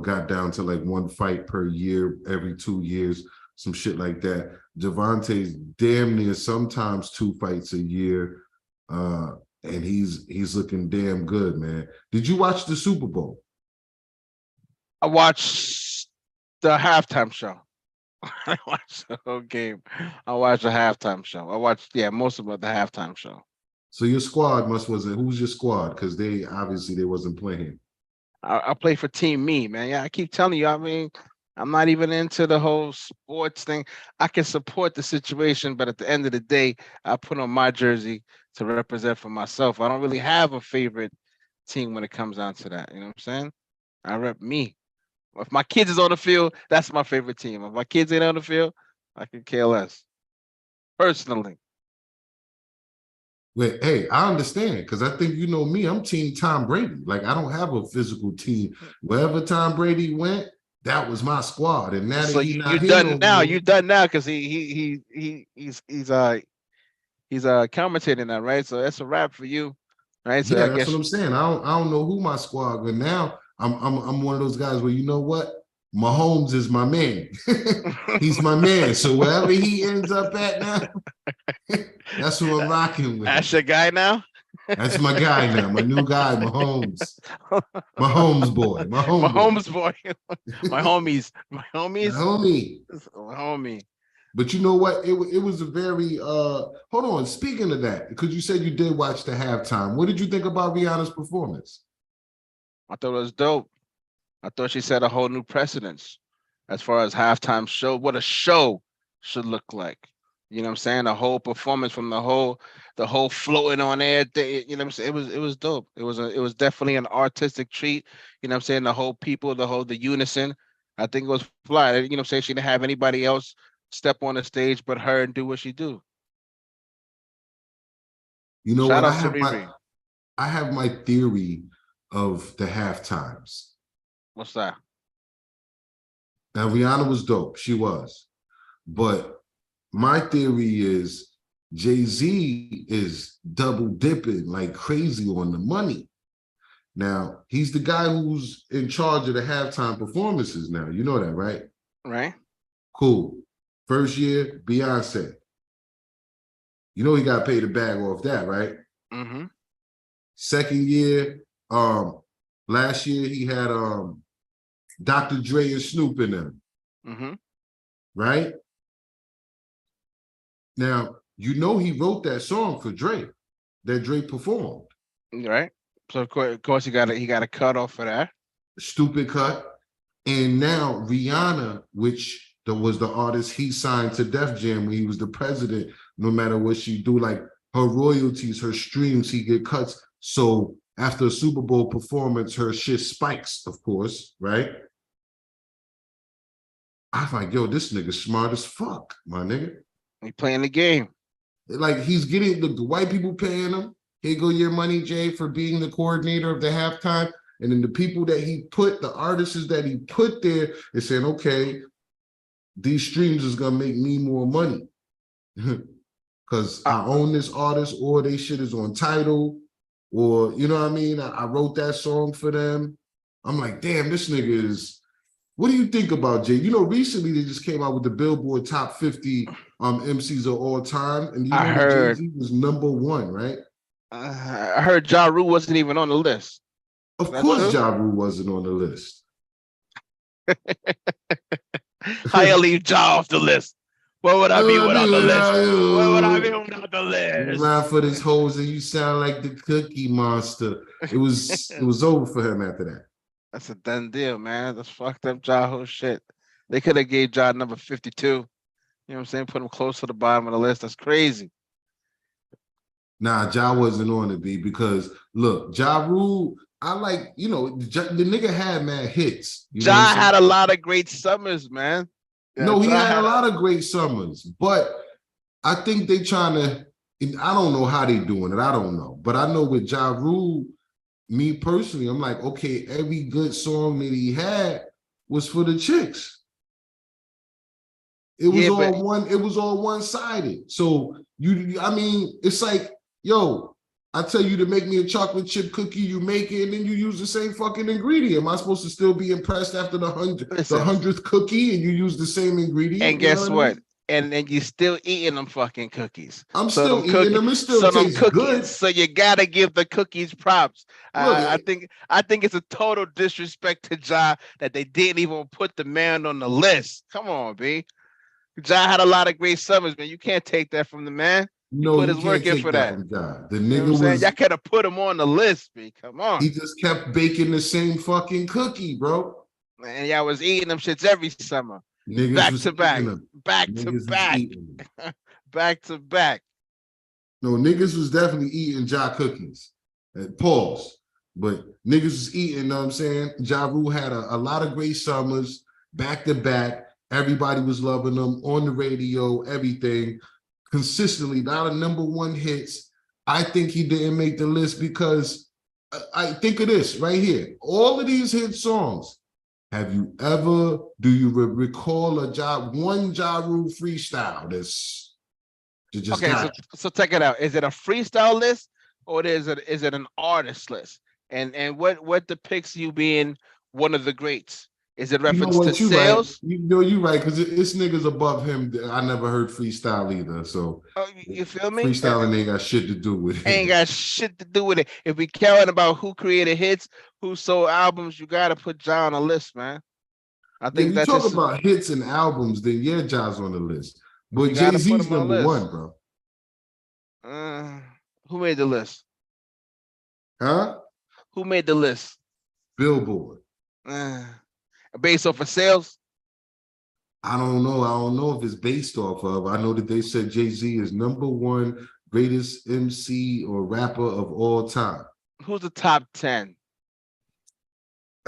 got down to like one fight per year, every 2 years, some shit like that. Gervonta's damn near sometimes 2 fights a year. And he's looking damn good, man. Did you watch the Super Bowl? I watched the halftime show. I watched the whole game. I watched the halftime show. I watched, most of the halftime show. So your squad wasn't, who's your squad? Because they wasn't playing. I play for Team Me, man. Yeah, I keep telling you, I mean, I'm not even into the whole sports thing. I can support the situation, but at the end of the day, I put on my jersey to represent for myself. I don't really have a favorite team when it comes down to that. You know what I'm saying? I rep me. If my kids is on the field, that's my favorite team. If my kids ain't on the field, I can care less. Personally. Wait, hey, I understand because I think me. I'm Team Tom Brady. Like I don't have a physical team. Wherever Tom Brady went, that was my squad. And now So that he's not you here done no now. more, You done now because he's commentating that, right? So that's a wrap for you, right? So yeah, I that's what guess I'm saying. I don't know who my squad, but now I'm one of those guys where you know what? Mahomes is my man. He's my man. So wherever he ends up at now, that's who I'm rocking with. that's your guy now. That's my guy now, my new guy, Mahomes. Mahomes boy, my homeboy. Mahomes boy, my homies, my My homies, homie. my homie. But you know what? It was a very hold on. Speaking of that, because you said you did watch the halftime. What did you think about Rihanna's performance? I thought it was dope. I thought she set a whole new precedence as far as halftime show, what a show should look like. You know what I'm saying? The whole performance from the whole floating on air thing, you know what I'm saying? It was dope. It was definitely an artistic treat. You know what I'm saying? The whole people, the unison. I think it was fly. You know what I'm saying? She didn't have anybody else step on the stage but her and do what she do. You know Shout what? outs to Riri. I have my theory of the half times. What's that? Now Rihanna was dope. She was. But my theory is Jay-Z is double dipping like crazy on the money. Now, he's the guy who's in charge of the halftime performances now. You know that, right? Right? Cool. First year, Beyonce. You know he got paid a bag off that, right? Mm-hmm. Second year, last year he had Dr. Dre and Snoop in them. Mm-hmm. Right? Now, he wrote that song for Dre, that Dre performed. Right. So of course he got a cut off for that. Stupid cut. And now Rihanna, which was the artist he signed to Def Jam when he was the president, no matter what she do, like her royalties, her streams, he get cuts. So after a Super Bowl performance, her shit spikes, of course, right? I was like, yo, this nigga smart as fuck, my nigga. He playing the game. Like he's getting the white people paying him. Here go your money, Jay, for being the coordinator of the halftime. And then the people that he put, the artists that he put there, is saying, okay, these streams is gonna make me more money. Because I own this artist, or they shit is on Tidal, or you know what I mean? I wrote that song for them. I'm like, damn, this nigga is. What do you think about Jay? Recently they just came out with the Billboard top 50 MCs of all time, and I heard Jay-Z was #1, right? I heard Ja Rule wasn't even on the list. Of course, Ja Rule wasn't on the list. How you leave Ja off the list? What would I be without the list? What would I be without the list? You ride for this hose and you sound like the Cookie Monster. It was over for him after that. That's a done deal, man. That's fucked up Ja whole shit. They could have gave Ja number 52. You know what I'm saying? Put him close to the bottom of the list. That's crazy. Nah, Ja wasn't on it, B, because look, Ja Rule, I like, the nigga had mad hits. Ja had a lot of great summers, man. Yeah, no, he had a lot of great summers, but I think they trying to, I don't know how they doing it. I don't know. But I know with Ja Rule, me personally, I'm like, okay, every good song that he had was for the chicks. It was all one-sided. So it's like yo, I tell you to make me a chocolate chip cookie, you make it, and then you use the same fucking ingredient. Am I supposed to still be impressed after the Listen, 100th cookie and you use the same ingredient? and You know guess what I what? mean? And you still eating them fucking cookies. I'm So them still eating them. It still tastes cookies. good. So you gotta give the cookies props. Look, I think it's a total disrespect to Ja that they didn't even put the man on the list. Come on, B. Ja had a lot of great summers, man. You can't take that from the man. He no, put you his work can't in take for that that. from God. The You know what I'm nigga saying? Y'all was, could have put him on the list, B. Come on. he just kept baking the same fucking cookie, bro. And y'all was eating them shits every summer. Niggas Back was to eating back. them. Back to Niggas was back. eating them. Back to back. No, niggas was definitely eating Ja cookies. Pause. But niggas was eating, you know what I'm saying? Ja Rule had a lot of great summers, back to back. Everybody was loving them on the radio, everything. Consistently, a lot of number one hits. I think he didn't make the list because I think of this right here. All of these hit songs. Have you ever, do you recall one Ja Rule freestyle that's just Okay, got so check it out. Is it a freestyle list or is it an artist list? And what depicts you being one of the greats? Is it You know reference to what? You right. sales? You know you right because it's niggas above him. That I never heard freestyle either. So Oh, you feel me? freestyling ain't got shit to do with Ain't it. got shit to do with it. If we caring about who created hits, who sold albums, you gotta put John on a list, man. I Yeah, think if you that's talk just about hits and albums, then yeah, Ja's on the list. But you gotta put Jay-Z's him on a number list. one, bro. Uh, who made the list? Huh? Who made the list? Billboard. Uh, based off of sales? I don't know. I don't know if it's based off of. I know that they said Jay-Z is number one greatest MC or rapper of all time. Who's the top 10?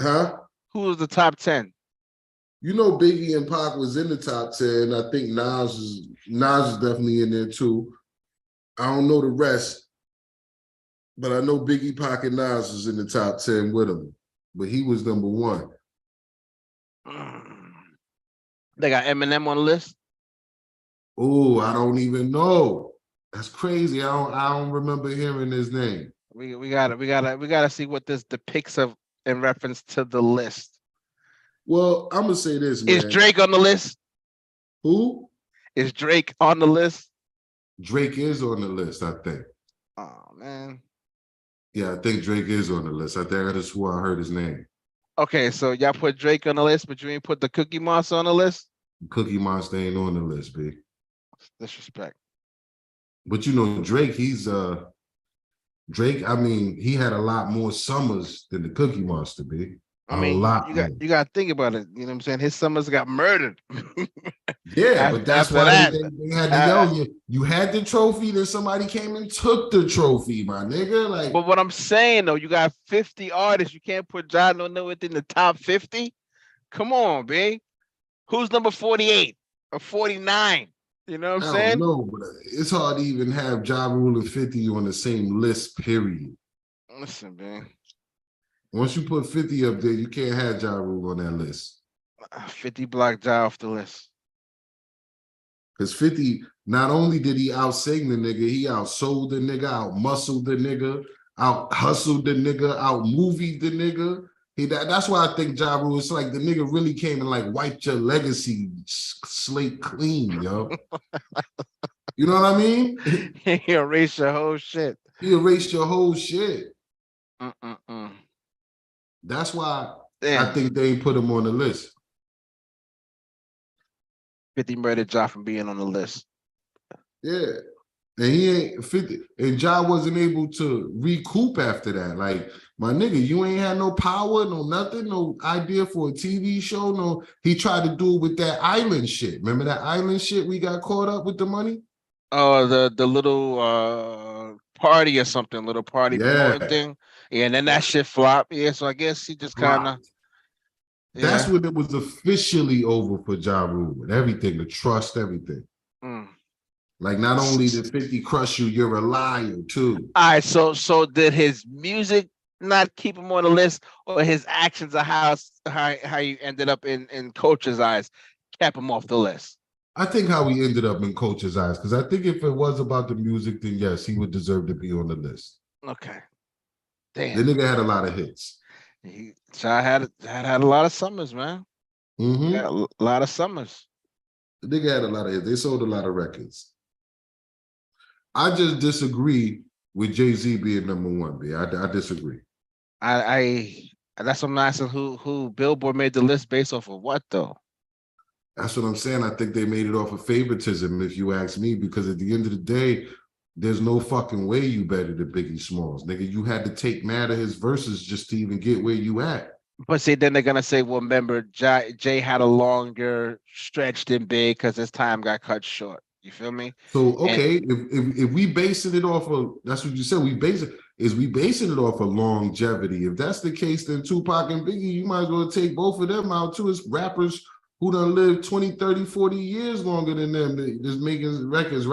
Huh? Who was the top 10? You know Biggie and Pac was in the top 10. I think Nas is definitely in there too. I don't know the rest, but I know Biggie, Pac, and Nas was in the top 10 with him. But he was number one. They got Eminem on the list. Oh, I don't even know. That's crazy. I don't remember hearing his name. We gotta see what this depicts of in reference to the list. Well, I'm gonna say this, Is man. Drake on the list? Who? Is Drake on the list? Drake is on the list, I think. Oh man. Yeah, I think Drake is on the list. I think I just swore I heard his name. Okay, so y'all put Drake on the list, but you ain't put the Cookie Monster on the list? Cookie Monster ain't on the list, B. Disrespect. But you know, Drake, I mean, he had a lot more summers than the Cookie Monster, B. I mean, you got to think about it. You know what I'm saying? His summers got murdered. Yeah, but that's after why that, they had to yell you. You had the trophy, then somebody came and took the trophy, my nigga. Like, but what I'm saying though, you got 50 artists. You can't put John No within the top 50. Come on, B. Who's number 48 or 49? You know what I'm I don't saying? know, but it's hard to even have Ja Rule and 50 on the same list, period. Listen, man. Once you put 50 up there, you can't have Ja Rule on that list. 50 blocked Ja off the list. Because 50, not only did he out-sing the nigga, he outsold the nigga, out-muscled the nigga, out-hustled the nigga, out-movied the nigga. That's why I think Ja Rule, it's like the nigga really came and like wiped your legacy slate clean, yo. You know what I mean? He erased your whole shit. He erased your whole shit. Mm-mm-mm. That's why Damn. I think they ain't put him on the list. 50 murdered Ja from being on the list. Yeah. And he ain't 50. And Ja wasn't able to recoup after that. Like, my nigga, you ain't had no power, no nothing, no idea for a TV show. No, he tried to do it with that island shit. Remember that island shit we got caught up with the money? Oh, the little party or something, little party promoting thing. Yeah, and then that shit flopped. Yeah, so I guess he just kind of. That's when it was officially over for Ja Rule and everything, the trust, everything. Like, not only did 50 crush you, you're a liar too. All right, so did his music not keep him on the list, or his actions of how you ended up in coach's eyes kept him off the list? I think how he ended up in coach's eyes, because I think if it was about the music, then yes, he would deserve to be on the list. Okay. The Damn. nigga had a lot of hits. I had a lot of summers, man. Mm-hmm. Yeah, a lot of summers. The nigga had a lot of hits. They sold a lot of records. I just disagree with Jay-Z being number one, B. I disagree. I that's what I'm asking. Who Billboard made the list based off of what though? That's what I'm saying. I think they made it off of favoritism, if you ask me, because at the end of the day, there's no fucking way you better than Biggie Smalls. Nigga, you had to take mad of his verses just to even get where you at. But see, then they're gonna say, well, remember, Jay had a longer stretch than Big because his time got cut short. You feel me? So And okay, if we basing it off of, that's what you said, we basing it off of longevity. If that's the case, then Tupac and Biggie, you might as well take both of them out too, as rappers who done lived 20, 30, 40 years longer than them, just making records.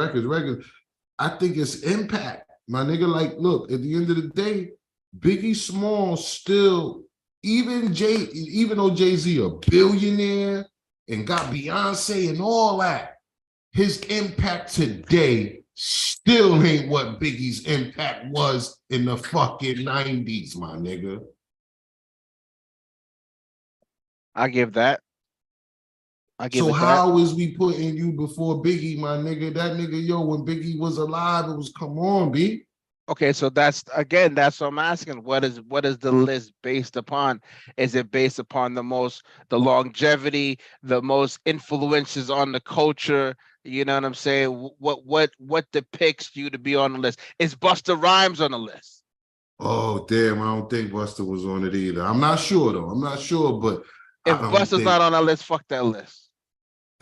I think it's impact, my nigga. Like, look, at the end of the day, Biggie Smalls still, even though Jay-Z a billionaire and got Beyonce and all that, his impact today still ain't what Biggie's impact was in the fucking 90s, my nigga. I give that. I give So it that. how is we putting you before Biggie, my nigga? That nigga, yo, when Biggie was alive, it was, come on, B. Okay, so that's what I'm asking. What is the list based upon? Is it based upon the longevity, the most influences on the culture? You know what I'm saying? What depicts you to be on the list? Is Busta Rhymes on the list? Oh, damn, I don't think Buster was on it either. I'm not sure, though. I'm not sure, but If I don't Busta's think not on that list, fuck that list.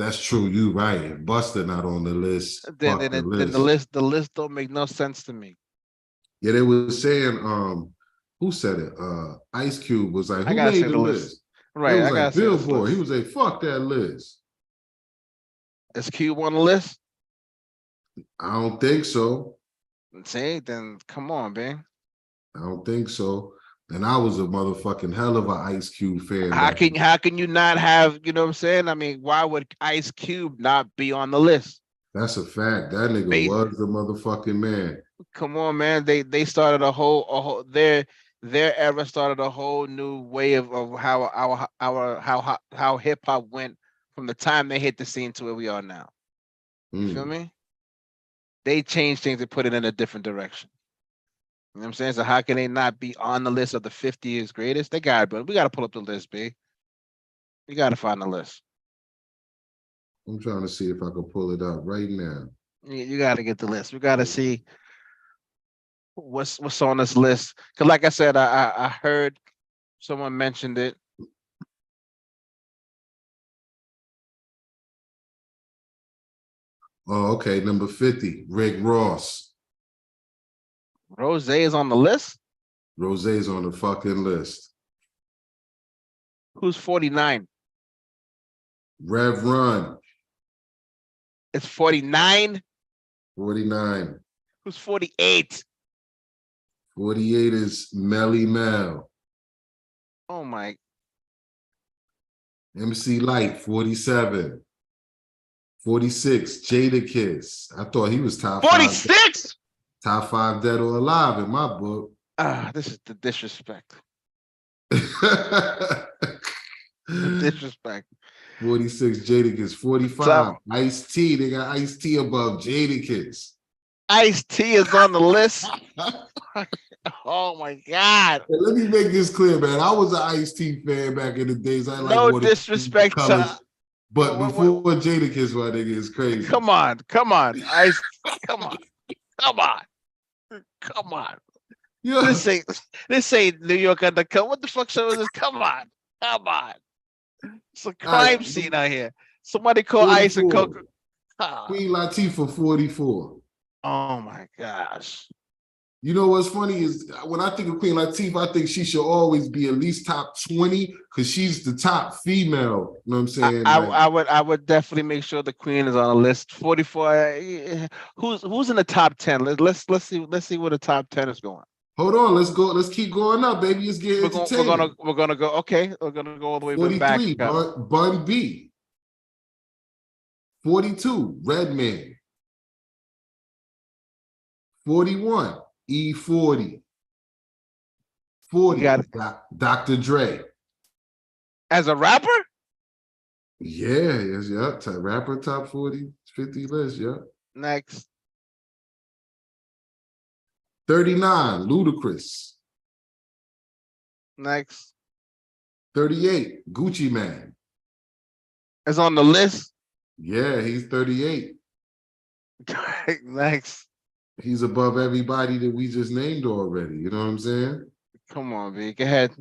that's true. You right. If Buster not on the list, fuck the Then list. the list don't make no sense to me. Yeah, they were saying, who said it? Ice Cube was like, I who gotta made say the the list. list? It Right, was I like gotta say this Billboard. He list. was like, fuck that list. Is Cube on the list? I don't think so. See, then come on, man. I don't think so. And I was a motherfucking hell of an Ice Cube fan back in. How can you not have, you know what I'm saying? I mean, why would Ice Cube not be on the list? That's a fact. That nigga Base, was the motherfucking man. come on, man. They started a whole their era started a whole new way of how how hip hop went from the time they hit the scene to where we are now. You feel me? They changed things and put it in a different direction. You know what I'm saying? So how can they not be on the list of the 50 years greatest? They got it, but we got to pull up the list, B. You got to find the list. I'm trying to see if I can pull it up right now. You got to get the list. We got to see what's on this list. Because like I said, I heard someone mentioned it. Oh, okay. Number 50, Rick Ross. Rose is on the list. Rose's on the fucking list. Who's 49? Rev Run. It's 49. 49. Who's 48? 48 is Melly Mel. Oh my. MC Light, 47. 46, Jadakiss. I thought he was top 46? 5. Top 5 dead or alive in my book. This is the disrespect. Disrespect. 46, Jadakiss. 45, So, Ice-T. They got Ice-T above Jadakiss. Ice-T is on the list. Oh my God. Hey, let me make this clear, man. I was an Ice-T fan back in the days. I like No disrespect colors, but what, before Jadakiss, my nigga, is crazy. Come on. Ice, come on. Come on. Yeah. This ain't New York Undercover. What the fuck show is this? Come on. It's a crime scene out here. Somebody call 44. Ice and Coco. Queen Latifah, 44. Oh my gosh. You know what's funny is when I think of Queen Latifah, I think she should always be at least top 20 because she's the top female. You know what I'm saying? I would definitely make sure the Queen is on the list. 44. Who's in the top 10? Let's see where the top 10 is going. Hold on, let's go. Let's keep going up, baby. It's getting entertaining. We're gonna go. Okay, we're gonna go all the way 43, back. Bun B. 42, Redman. 41, E40. 40, got Dr. Dre. as a rapper? Yeah, yes, yeah. Rapper top 40, 50 list, yeah. Next. 39, Ludacris. Next. 38, Gucci Man. It's on the list. Yeah, he's 38. Next. He's above everybody that we just named already. You know what I'm saying? Come on, B. Go ahead.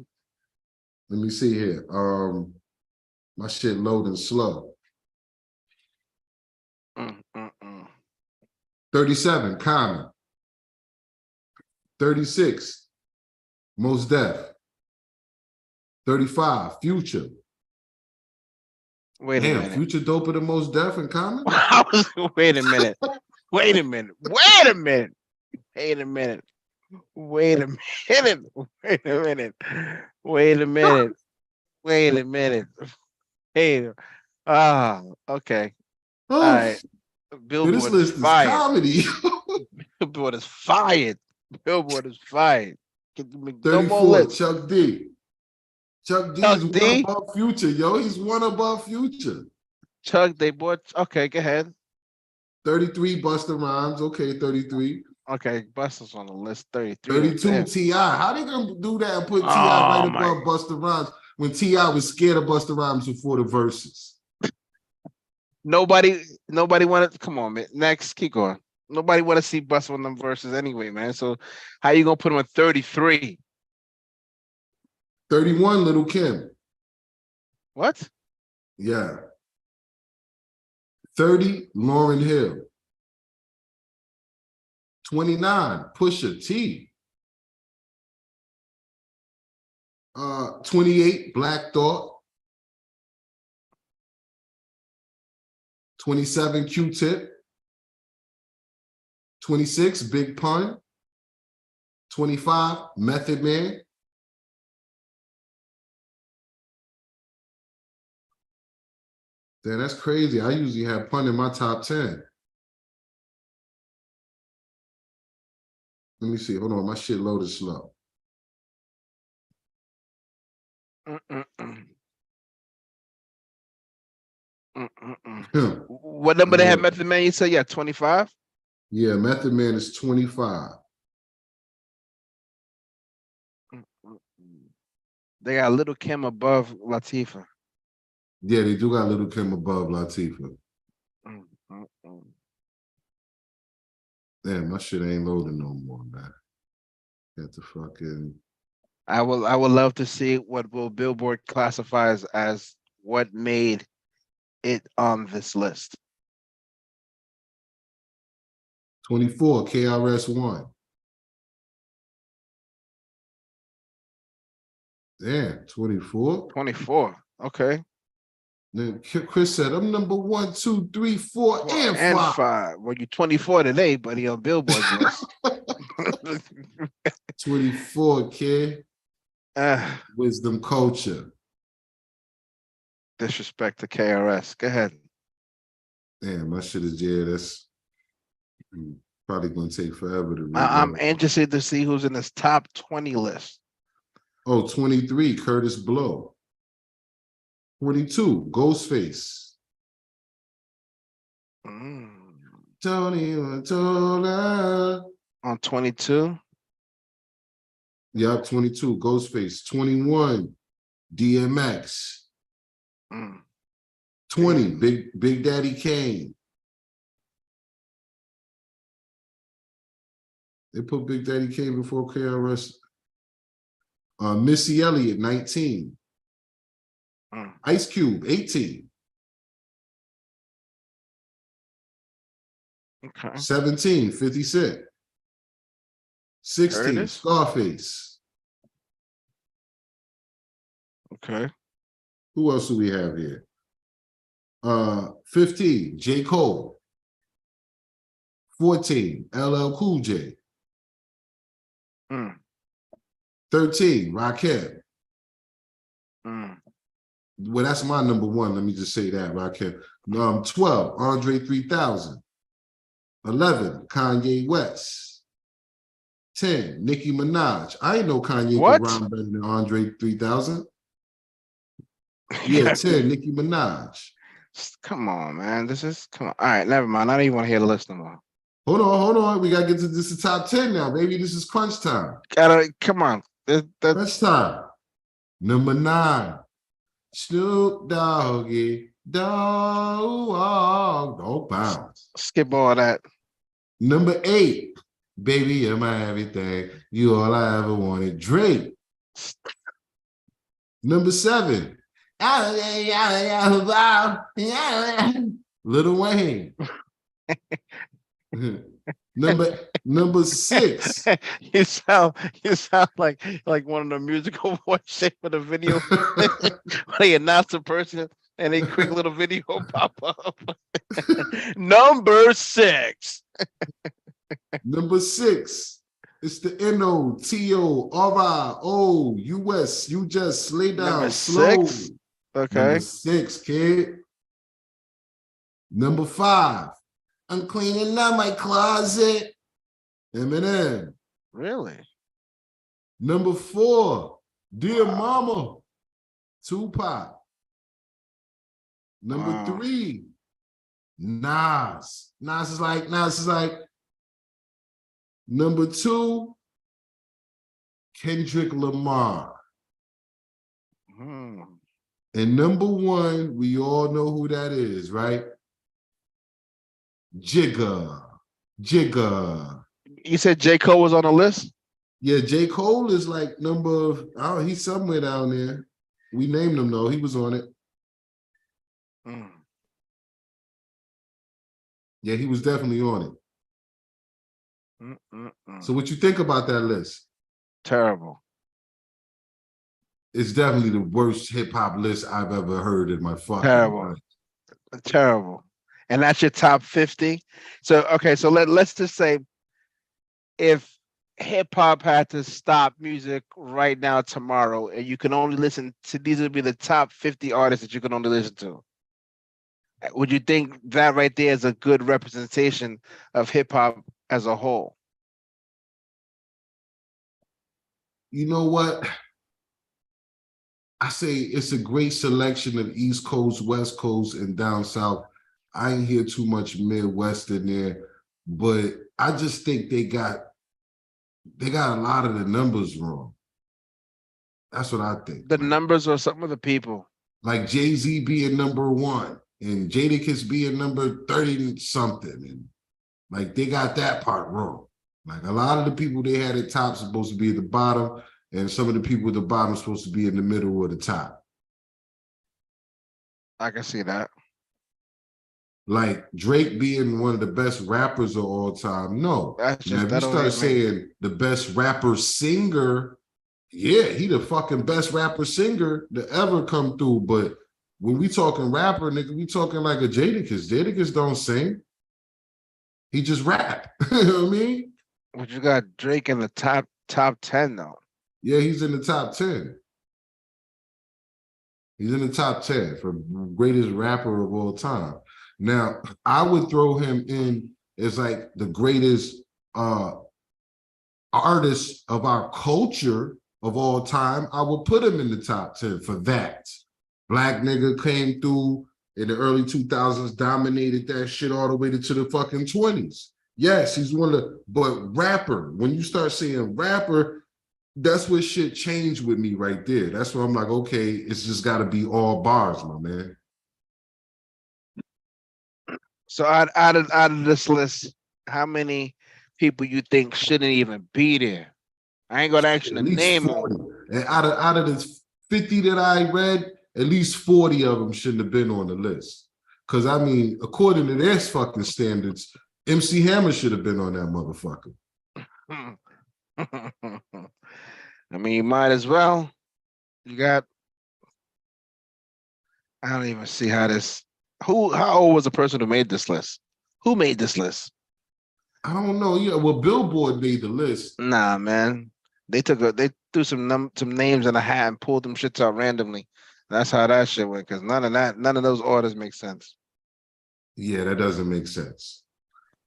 Let me see here. My shit loading slow. 37, Common. 36, Mos Def. 35, Future. Wait a Damn, minute. Future doper than Mos Def and Common? Wait a minute. Wait a minute. Wait a minute. Wait a minute. Wait a minute. Wait a minute. Wait a minute. Wait a minute. Hey. Okay. All Oh, right. dude, this Billboard is list is fired. comedy. Billboard is fired. Billboard is fired. No more 34, lists. Chuck D. Chuck D Chuck is one D. above Future, yo. He's one above Future. Chuck, they bought. Okay, go ahead. 33, Busta Rhymes. Okay, 33. Okay, Busta's on the list. 33. 32, Damn. T.I. How they gonna do that and put T.I. right Oh my. above Busta Rhymes when T.I. was scared of Busta Rhymes before the verses? Nobody wanted. Come on, man. Next, keep going. Nobody want to see Busta on them verses anyway, man. So how you gonna put him at 33? 31, Little Kim. What? Yeah. 30, Lauryn Hill. 29, Pusha T. 28, Black Thought. 27, Q-Tip. 26, Big Pun. 25, Method Man. Damn, that's crazy. I usually have Pun in my top 10. Let me see. Hold on. My shit loaded slow. What number they have Method Man? You say, yeah, 25? Yeah, Method Man is 25. They got Little Kim above Latifah. Yeah, they do got Little Kim above Latifah. Damn, my shit ain't loading no more, man. Got the fucking. I would love to see what will Billboard classifies as what made it on this list. 24, KRS-One. Damn, 24. 24. Okay. Then Chris said, I'm number 1, 2, 3, 4, and 5. Well, you're 24 today, buddy, on Billboard's list. 24, kid. Wisdom Culture. Disrespect to KRS. Go ahead. Damn, my shit is, yeah, that's probably going to take forever to read. I'm interested to see who's in this top 20 list. Oh, 23, Curtis Blow. 22, Ghostface. Tony Motola. On 22? Yup, 22, Ghostface. 21, DMX. 20, Big Daddy Kane. They put Big Daddy Kane before KRS. Missy Elliott, 19. Ice Cube, 18. Okay. 17, 50 Cent. 16, Curtis? Scarface. Okay. Who else do we have here? 15, J. Cole. 14, LL Cool J. 13, Rakim. Well, that's my number one. Let me just say that, Rakim. 12, Andre 3000. 11, Kanye West. 10, Nicki Minaj. I ain't know Kanye could What? rhyme better than Andre 3000. Yeah, 10, Nicki Minaj. Come on, man. Come on. All right, never mind. I don't even want to hear the list no more. Hold on. We gotta get to this top 10 now, baby. This is crunch time. Come on. Crunch time. Number 9, Snoop Doggy Dog Bounce. Skip all that. Number 8, Baby, you're my everything. You all I ever wanted. Drake. Number 7, Lil Wayne. Number 6. You sound like one of the musical voices for the video. They announce a person and a quick little video pop up. Number 6. Number 6. It's the NOTORIOUS. You just lay down Number slow. 6. Okay. Number 6, kid. Number 5. I'm cleaning out my closet. Eminem. Really? Number 4, Dear Mama. Tupac. Number 3, Nas. Nas is like. Number 2, Kendrick Lamar. And number 1, we all know who that is, right? Jigga. You said J. Cole was on the list? Yeah, J. Cole is like he's somewhere down there. We named him though. He was on it. Yeah, he was definitely on it. So what you think about that list? Terrible. It's definitely the worst hip hop list I've ever heard in my fucking life. Terrible. And that's your top 50. So okay, so let's just say if hip hop had to stop music right now tomorrow, and you can only listen to these would be the top 50 artists that you can only listen to. Would you think that right there is a good representation of hip hop as a whole? You know what? I say it's a great selection of East Coast, West Coast, and down South. I ain't hear too much Midwest in there, but I just think they got a lot of the numbers wrong. That's what I think. The numbers or some of the people. Like Jay-Z being number 1 and Jadakiss being number 30 something. And like they got that part wrong. Like a lot of the people they had at top supposed to be at the bottom, and some of the people at the bottom supposed to be in the middle or the top. I can see that. Like Drake being one of the best rappers of all time. No. Now, if you start saying the best rapper singer, yeah, he the fucking best rapper singer to ever come through. But when we talking rapper, nigga, we talking like a Jadakiss. Jadakiss don't sing. He just rap. You know what I mean? But you got Drake in the top 10 though. Yeah, he's in the top 10. He's in the top 10 for greatest rapper of all time. Now, I would throw him in as like the greatest artist of our culture of all time. I would put him in the top 10 for that. Black nigga came through in the early 2000s, dominated that shit all the way to the fucking 20s. Yes, he's one of the, but rapper, when you start saying rapper, that's what shit changed with me right there. That's where I'm like, okay, it's just got to be all bars, my man. So out of this list, how many people you think shouldn't even be there? I ain't gonna ask you to name 40. And out of the 50 that I read, at least 40 of them shouldn't have been on the list. Because I mean, according to their fucking standards, MC Hammer should have been on that motherfucker. I mean, you might as well. You got. I don't even see how this. How old was the person who made this list? Who made this list? I don't know. Yeah, well, Billboard made the list. Nah, man. They threw some names in a hat and pulled them shits out randomly. That's how that shit went. Because none of those orders make sense. Yeah, that doesn't make sense.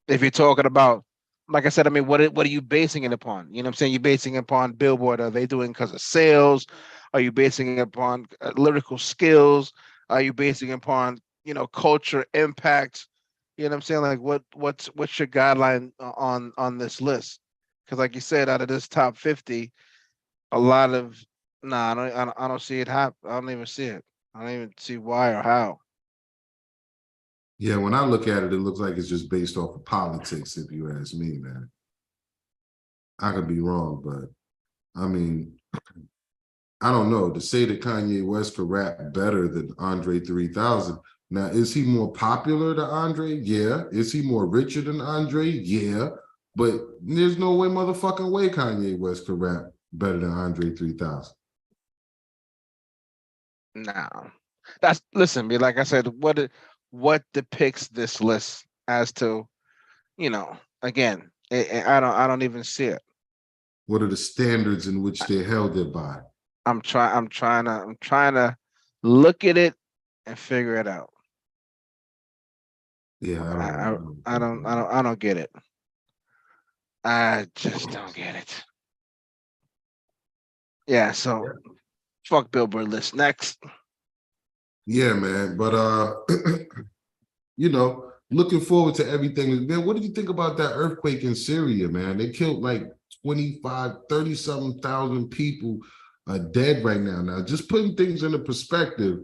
If you're talking about, like I said, I mean, what are you basing it upon? You know what I'm saying? You're basing it upon Billboard. Are they doing because of sales? Are you basing it upon lyrical skills? Are you basing it upon, culture impact? You know what I'm saying? Like what's your guideline on this list? Because like you said, out of this top 50, a lot of nah, I don't see it happen. I don't even see it. I don't even see why or how. Yeah, when I look at it, it looks like it's just based off of politics, if you ask me, man. I could be wrong, but I mean, I don't know. To say that Kanye West could rap better than Andre 3000. Now, is he more popular than Andre? Yeah. Is he more richer than Andre? Yeah. But there's no way, motherfucking way, Kanye West could rap better than Andre 3000. No, that's listen. Like I said, what depicts this list as to, again, I don't even see it. What are the standards in which they held it by? I'm trying to look at it and figure it out. Yeah, I don't I know. I don't get it. I just don't get it. Yeah, so fuck Billboard list. Next. Yeah, man. But looking forward to everything. Man, what did you think about that earthquake in Syria, man? They killed like 25, 30-something thousand people dead right now. Now, just putting things into perspective,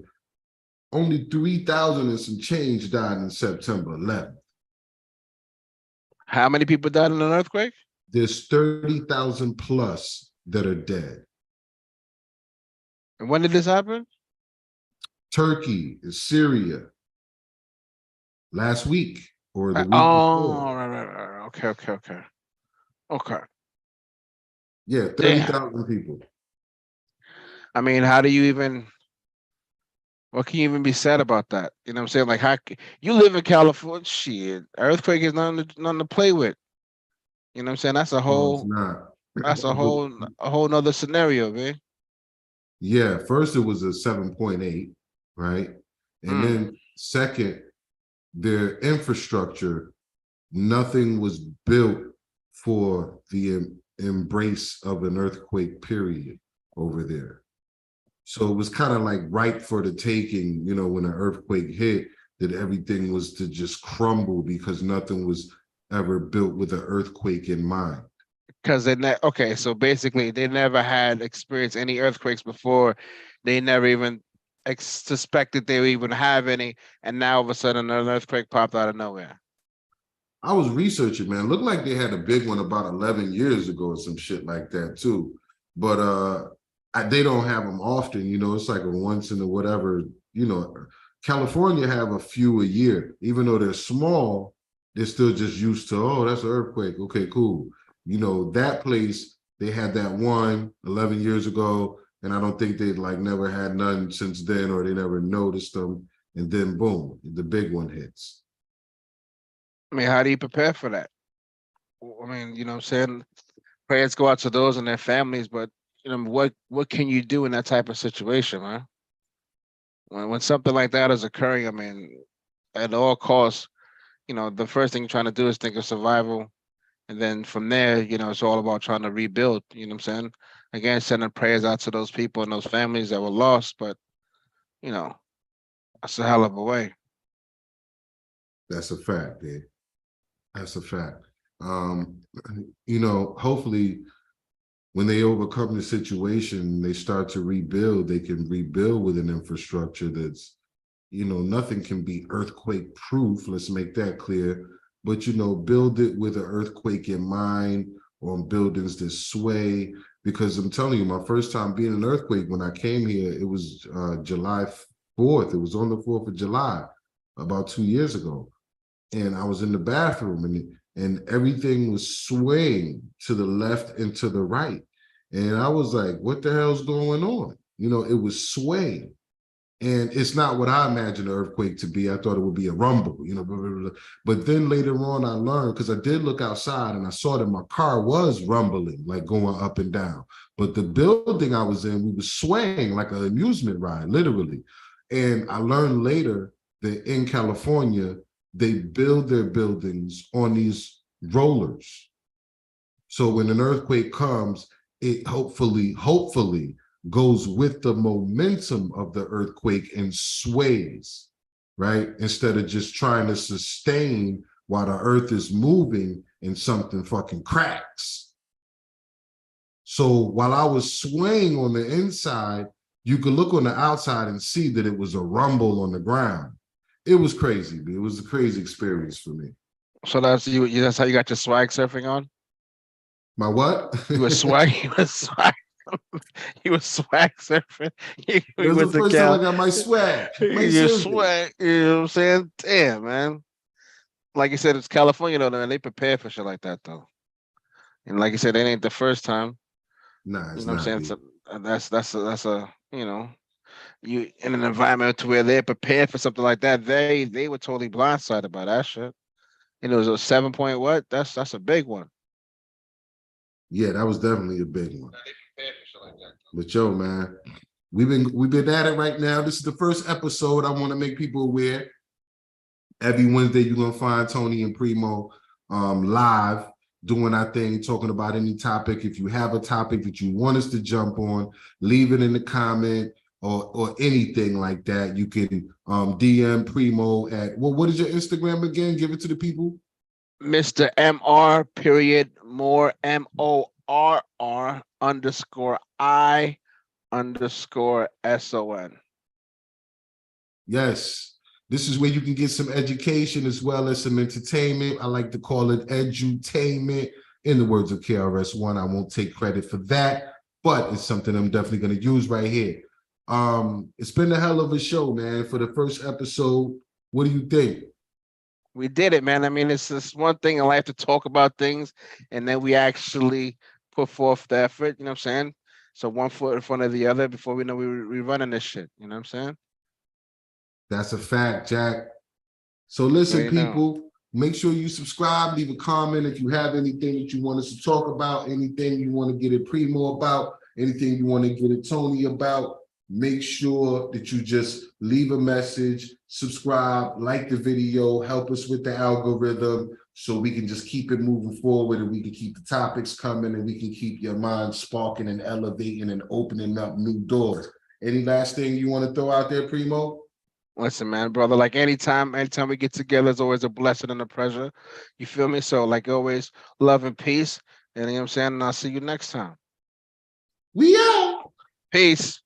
only 3,000 and some change died in September 11th. How many people died in an earthquake? There's 30,000 plus that are dead. And when did this happen? Turkey, Syria, last week or the week Oh, before. right. Okay. Yeah, Damn. 30,000 people. I mean, what can you even be said about that? You know what I'm saying? Like, you live in California? Shit, earthquake is nothing to play with. You know what I'm saying? No, it's not. That's But a whole nother scenario, man. yeah, first it was a 7.8, right? And Mm. then second, their infrastructure, nothing was built for the embrace of an earthquake period over there. So it was kind of like ripe for the taking, when an earthquake hit, that everything was to just crumble because nothing was ever built with an earthquake in mind. Because okay, so basically they never had experienced any earthquakes before. They never even suspected they would even have any, and now all of a sudden an earthquake popped out of nowhere. I was researching, man. Looked like they had a big one about 11 years ago or some shit like that too. But they don't have them often, it's like a once in a whatever, California have a few a year. Even though they're small, they're still just used to, oh, that's an earthquake. Okay, cool. That place, they had that one 11 years ago, and I don't think they like never had none since then, or they never noticed them. And then boom, the big one hits. I mean, how do you prepare for that? I mean, you know what I'm saying? Prayers go out to those and their families, but what can you do in that type of situation, man? When something like that is occurring, I mean, at all costs, the first thing you're trying to do is think of survival. And then from there, it's all about trying to rebuild, you know what I'm saying? Again, sending prayers out to those people and those families that were lost, but you know, that's a hell of a way. That's a fact, dude. That's a fact. Hopefully when they overcome the situation, they start to rebuild, they can rebuild with an infrastructure that's, nothing can be earthquake proof. Let's make that clear. But, build it with an earthquake in mind, on buildings that sway. Because I'm telling you, my first time being an earthquake, when I came here, it was July 4th. It was on the 4th of July, about 2 years ago. And I was in the bathroom and everything was swaying to the left and to the right. And I was like, what the hell's going on? It was swaying. And it's not what I imagined an earthquake to be. I thought it would be a rumble, blah, blah, blah. But then later on, I learned, because I did look outside and I saw that my car was rumbling, like going up and down. But the building I was in, we were swaying like an amusement ride, literally. And I learned later that in California, they build their buildings on these rollers. So when an earthquake comes, it hopefully goes with the momentum of the earthquake and sways, right? Instead of just trying to sustain while the earth is moving and something fucking cracks. So while I was swaying on the inside, you could look on the outside and see that it was a rumble on the ground. It was crazy. It was a crazy experience for me. So that's you. That's how you got your swag surfing on. My what? You were swag. You were swag. You were swag surfing. It was the first time I got my swag. You swag. You know what I'm saying? Damn, man. Like you said, it's California though, and they prepare for shit like that though. And like you said, it ain't the first time. Nah, it's you know not. What I'm saying? That's a you in an environment to where they're prepared for something like that. They were totally blindsided by that shit. And it was a 7 point what? That's a big one. Yeah, that was definitely a big one. But yo, man, we've been at it right now. This is the first episode. I want to make people aware. Every Wednesday, you're gonna find Tony and Primo live doing our thing, talking about any topic. If you have a topic that you want us to jump on, leave it in the comment or anything like that. You can DM Primo at what is your Instagram again? Give it to the people. Mr. MR period more MORR _I _SON. Yes. This is where you can get some education as well as some entertainment. I like to call it edutainment. In the words of KRS-One, I won't take credit for that, but it's something I'm definitely going to use right here. It's been a hell of a show, man. For the first episode, what do you think? We did it, man. I mean, it's just one thing in life to talk about things, and then we actually put forth the effort. You know what I'm saying? So one foot in front of the other before we know we running this shit. You know what I'm saying? That's a fact, Jack. So listen, people, make sure you subscribe, leave a comment if you have anything that you want us to talk about, anything you want to get at Primo about, anything you want to get at Tony about. Make sure that you just leave a message, subscribe, like the video, help us with the algorithm so we can just keep it moving forward and we can keep the topics coming and we can keep your mind sparking and elevating and opening up new doors. Any last thing you want to throw out there, Primo? Listen, man, brother, like anytime we get together, it's always a blessing and a pleasure. You feel me? So like always, love and peace. And you know what I'm saying? And I'll see you next time. We out. Peace.